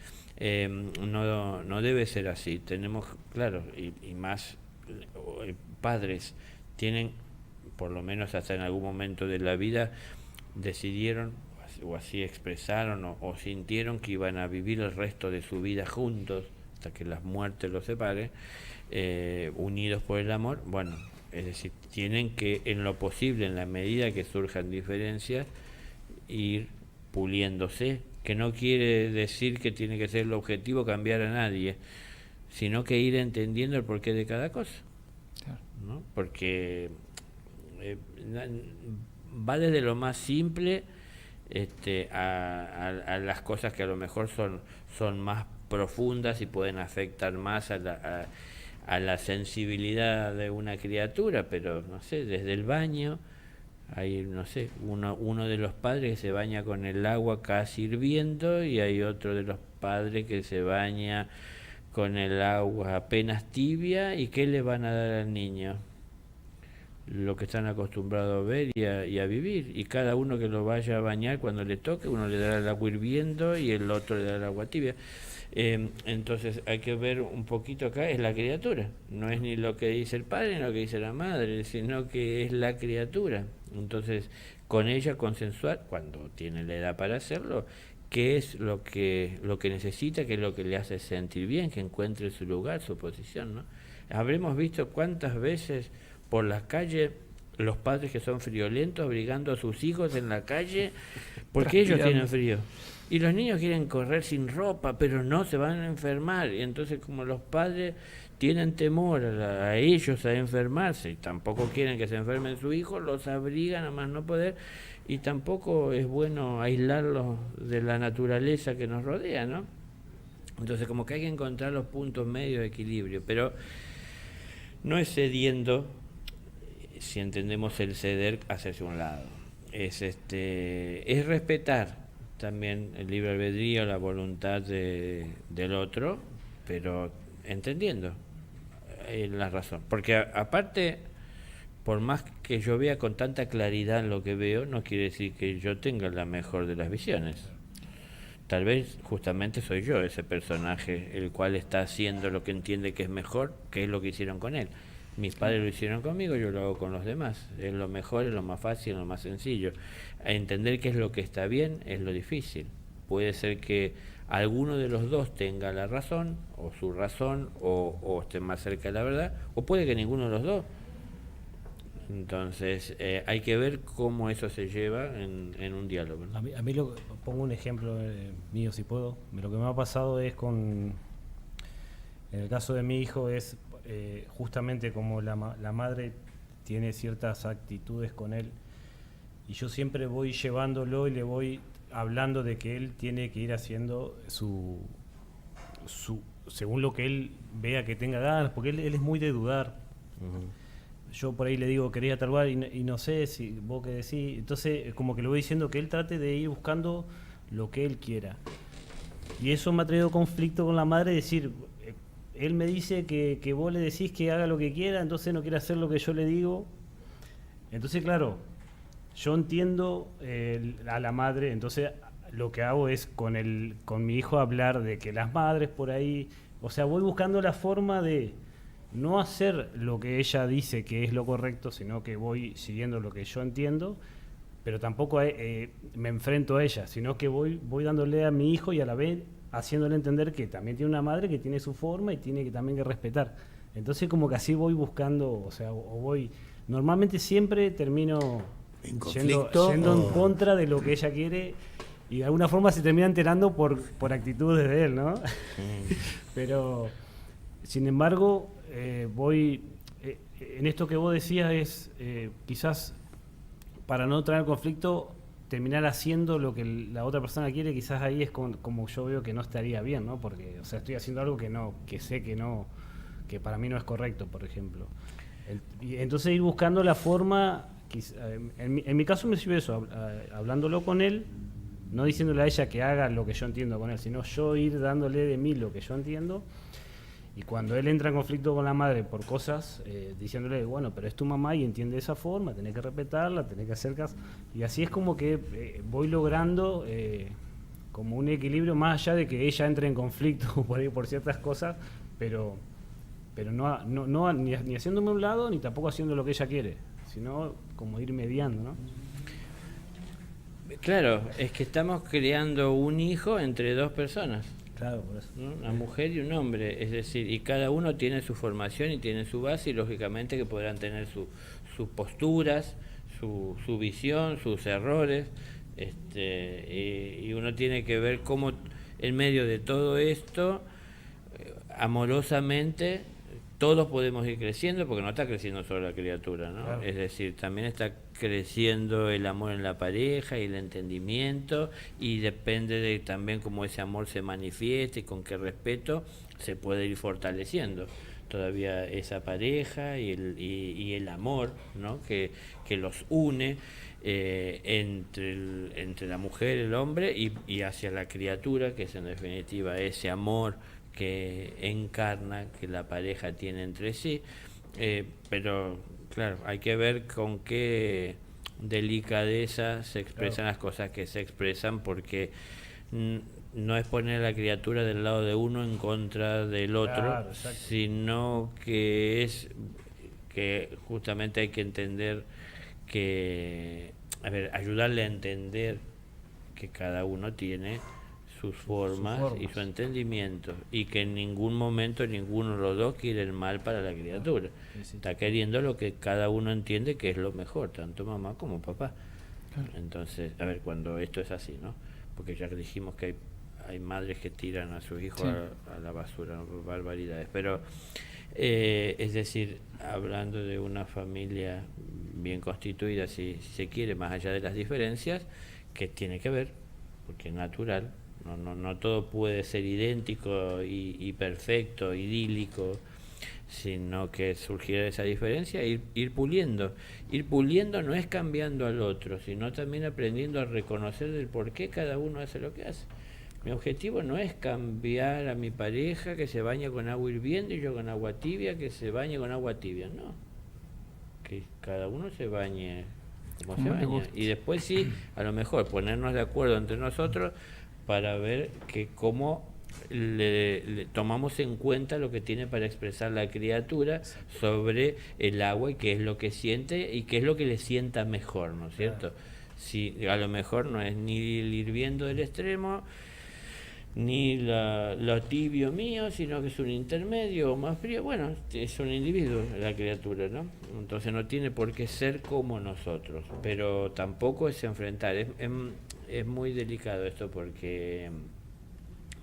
C: No debe ser así. Tenemos, claro, y más padres tienen, por lo menos hasta en algún momento de la vida, decidieron o así expresaron o sintieron que iban a vivir el resto de su vida juntos hasta que la muerte los separe, unidos por el amor. Bueno, es decir, tienen que en lo posible, en la medida que surjan diferencias, ir puliéndose, que no quiere decir que tiene que ser el objetivo cambiar a nadie, sino que ir entendiendo el porqué de cada cosa, ¿no? Porque va desde lo más simple a las cosas que a lo mejor son más profundas y pueden afectar más a la sensibilidad de una criatura, pero no sé, desde el baño hay, no sé, uno de los padres que se baña con el agua casi hirviendo y hay otro de los padres que se baña con el agua apenas tibia. ¿Y qué le van a dar al niño? Lo que están acostumbrados a ver y a vivir, y cada uno que lo vaya a bañar cuando le toque, uno le dará el agua hirviendo y el otro le dará el agua tibia. Entonces hay que ver un poquito acá, es la criatura, no es ni lo que dice el padre ni lo que dice la madre, sino que es la criatura. Entonces con ella consensuar, cuando tiene la edad para hacerlo, qué es lo que necesita, qué es lo que le hace sentir bien, que encuentre su lugar, su posición, ¿no? Habremos visto cuántas veces por las calles los padres que son friolentos abrigando a sus hijos en la calle porque ellos tienen frío. Y los niños quieren correr sin ropa, pero no, se van a enfermar. Y entonces, como los padres tienen temor a ellos a enfermarse y tampoco quieren que se enfermen su hijo, los abrigan a más no poder. Y tampoco es bueno aislarlos de la naturaleza que nos rodea, ¿no? Entonces, como que hay que encontrar los puntos medios de equilibrio, pero no es cediendo, si entendemos el ceder, hacerse a un lado. Es respetar también el libre albedrío, la voluntad del otro, pero entendiendo la razón. Porque aparte, por más que yo vea con tanta claridad lo que veo, no quiere decir que yo tenga la mejor de las visiones. Tal vez justamente soy yo ese personaje, el cual está haciendo lo que entiende que es mejor, que es lo que hicieron con él. Mis padres lo hicieron conmigo, yo lo hago con los demás. Es lo mejor, es lo más fácil, es lo más sencillo. A entender qué es lo que está bien es lo difícil. Puede ser que alguno de los dos tenga la razón, o su razón, o esté más cerca de la verdad, o puede que ninguno de los dos. Entonces, hay que ver cómo eso se lleva en un diálogo, ¿no?
E: A mí pongo un ejemplo mío, si puedo. Lo que me ha pasado es en el caso de mi hijo, es justamente como la madre tiene ciertas actitudes con él, y yo siempre voy llevándolo y le voy hablando de que él tiene que ir haciendo según lo que él vea que tenga ganas, porque él es muy de dudar. Yo por ahí le digo, quería tal lugar y no sé si vos qué decís. Entonces, como que le voy diciendo que él trate de ir buscando lo que él quiera. Y eso me ha traído conflicto con la madre, decir, él me dice que vos le decís que haga lo que quiera, entonces no quiere hacer lo que yo le digo. Entonces, claro, yo entiendo a la madre, entonces lo que hago es con mi hijo hablar de que las madres por ahí, o sea, voy buscando la forma de no hacer lo que ella dice que es lo correcto, sino que voy siguiendo lo que yo entiendo, pero tampoco me enfrento a ella, sino que voy dándole a mi hijo y a la vez haciéndole entender que también tiene una madre que tiene su forma y tiene que también que respetar. Entonces como que así voy buscando, o sea, normalmente siempre termino
B: ¿En
E: yendo
B: conflicto
E: en contra de lo que ella quiere, y de alguna forma se termina enterando por actitudes de él, ¿no? Pero, sin embargo, en esto que vos decías es, quizás, para no traer conflicto, terminar haciendo lo que la otra persona quiere, quizás ahí es como yo veo que no estaría bien, ¿no? Porque, o sea, estoy haciendo algo que sé que para mí no es correcto, por ejemplo. Y entonces ir buscando la forma, en mi caso me sirve eso, hablándolo con él, no diciéndole a ella que haga lo que yo entiendo con él, sino yo ir dándole de mí lo que yo entiendo, y cuando él entra en conflicto con la madre por cosas, diciéndole, bueno, pero es tu mamá y entiende de esa forma, tenés que respetarla, tenés que hacer caso, y así es como que voy logrando como un equilibrio, más allá de que ella entre en conflicto por ahí por ciertas cosas, pero no ni haciéndome a un lado ni tampoco haciendo lo que ella quiere, sino como ir mediando, ¿no?
C: Claro, es que estamos creando un hijo entre dos personas.
E: Claro, por eso.
C: ¿No? Una mujer y un hombre, es decir, y cada uno tiene su formación y tiene su base, y lógicamente que podrán tener sus posturas, su visión, sus errores, y uno tiene que ver cómo en medio de todo esto, amorosamente, todos podemos ir creciendo, porque no está creciendo solo la criatura, ¿no?
E: Claro.
C: Es decir, también está creciendo el amor en la pareja y el entendimiento, y depende de también cómo ese amor se manifieste y con qué respeto se puede ir fortaleciendo todavía esa pareja y el amor, ¿no? que los une entre la mujer, el hombre y hacia la criatura, que es en definitiva ese amor que encarna, que la pareja tiene entre sí, pero claro, hay que ver con qué delicadeza se expresan las cosas que se expresan, porque no es poner a la criatura del lado de uno en contra del otro,
E: Claro,
C: sino que es que justamente hay que entender que, ayudarle a entender que cada uno tiene sus formas y su entendimiento, y que en ningún momento ninguno de los dos quiere el mal para la criatura. Está queriendo lo que cada uno entiende que es lo mejor, tanto mamá como papá. Claro. Entonces, cuando esto es así, ¿no? Porque ya dijimos que hay madres que tiran a sus hijos a la basura, ¿no? Barbaridades, pero es decir, hablando de una familia bien constituida, si se quiere, más allá de las diferencias, que tiene que ver, porque es natural. No todo puede ser idéntico y perfecto, idílico, sino que surgirá de esa diferencia, ir puliendo. Ir puliendo no es cambiando al otro, sino también aprendiendo a reconocer el por qué cada uno hace lo que hace. Mi objetivo no es cambiar a mi pareja que se baña con agua hirviendo y yo con agua tibia que se bañe con agua tibia, no. Que cada uno se bañe como se baña. Y después sí, a lo mejor ponernos de acuerdo entre nosotros para ver que cómo le tomamos en cuenta lo que tiene para expresar la criatura sobre el agua y qué es lo que siente y qué es lo que le sienta mejor, ¿no es cierto? Si a lo mejor no es ni el hirviendo del extremo ni lo tibio mío, sino que es un intermedio o más frío. Bueno, es un individuo la criatura, ¿no? Entonces no tiene por qué ser como nosotros, pero tampoco es enfrentar. Es muy delicado esto porque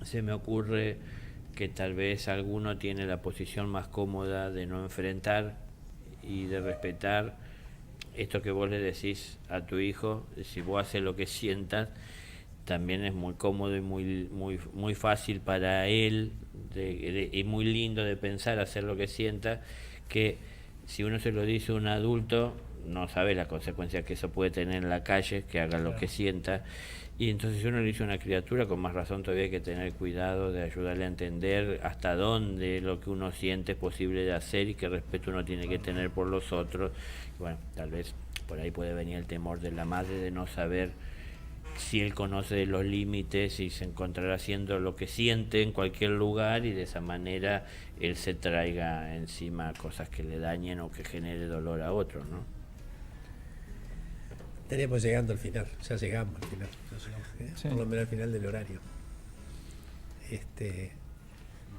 C: se me ocurre que tal vez alguno tiene la posición más cómoda de no enfrentar y de respetar esto que vos le decís a tu hijo. Si vos haces lo que sientas, también es muy cómodo y muy fácil para él y muy lindo de pensar hacer lo que sienta, que si uno se lo dice a un adulto no sabe las consecuencias que eso puede tener en la calle, que haga lo que sienta. Y entonces si uno le dice a una criatura, con más razón todavía hay que tener cuidado de ayudarle a entender hasta dónde lo que uno siente es posible de hacer y qué respeto uno tiene que tener por los otros. Bueno, tal vez por ahí puede venir el temor de la madre de no saber si él conoce los límites y se encontrará haciendo lo que siente en cualquier lugar, y de esa manera él se traiga encima cosas que le dañen o que genere dolor a otros, ¿no?
B: Estaríamos llegando al final, ya llegamos al final,
F: Sí.
B: por lo menos al final del horario.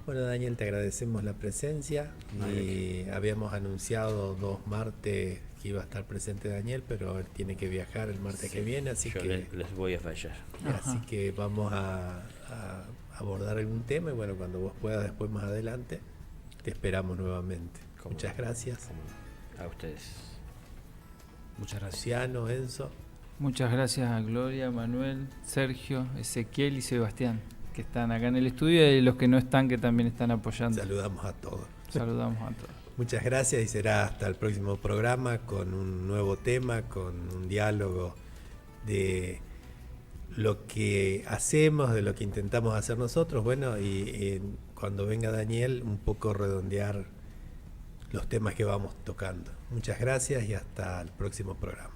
B: Bueno, Daniel, te agradecemos la presencia y habíamos anunciado 2 martes que iba a estar presente Daniel, pero él tiene que viajar el martes que viene, así
C: Yo
B: que
C: les voy a fallar.
B: así que vamos a abordar algún tema y bueno, cuando vos puedas después más adelante, te esperamos nuevamente. Muchas gracias.
C: A ustedes.
E: Muchas gracias.
B: Luciano, Enzo.
F: Muchas gracias a Gloria, Manuel, Sergio, Ezequiel y Sebastián, que están acá en el estudio, y los que no están, que también están apoyando.
B: Saludamos a todos.
F: Saludamos a todos.
B: Muchas gracias y será hasta el próximo programa con un nuevo tema, con un diálogo de lo que hacemos, de lo que intentamos hacer nosotros. Bueno, y cuando venga Daniel, un poco redondear los temas que vamos tocando. Muchas gracias y hasta el próximo programa.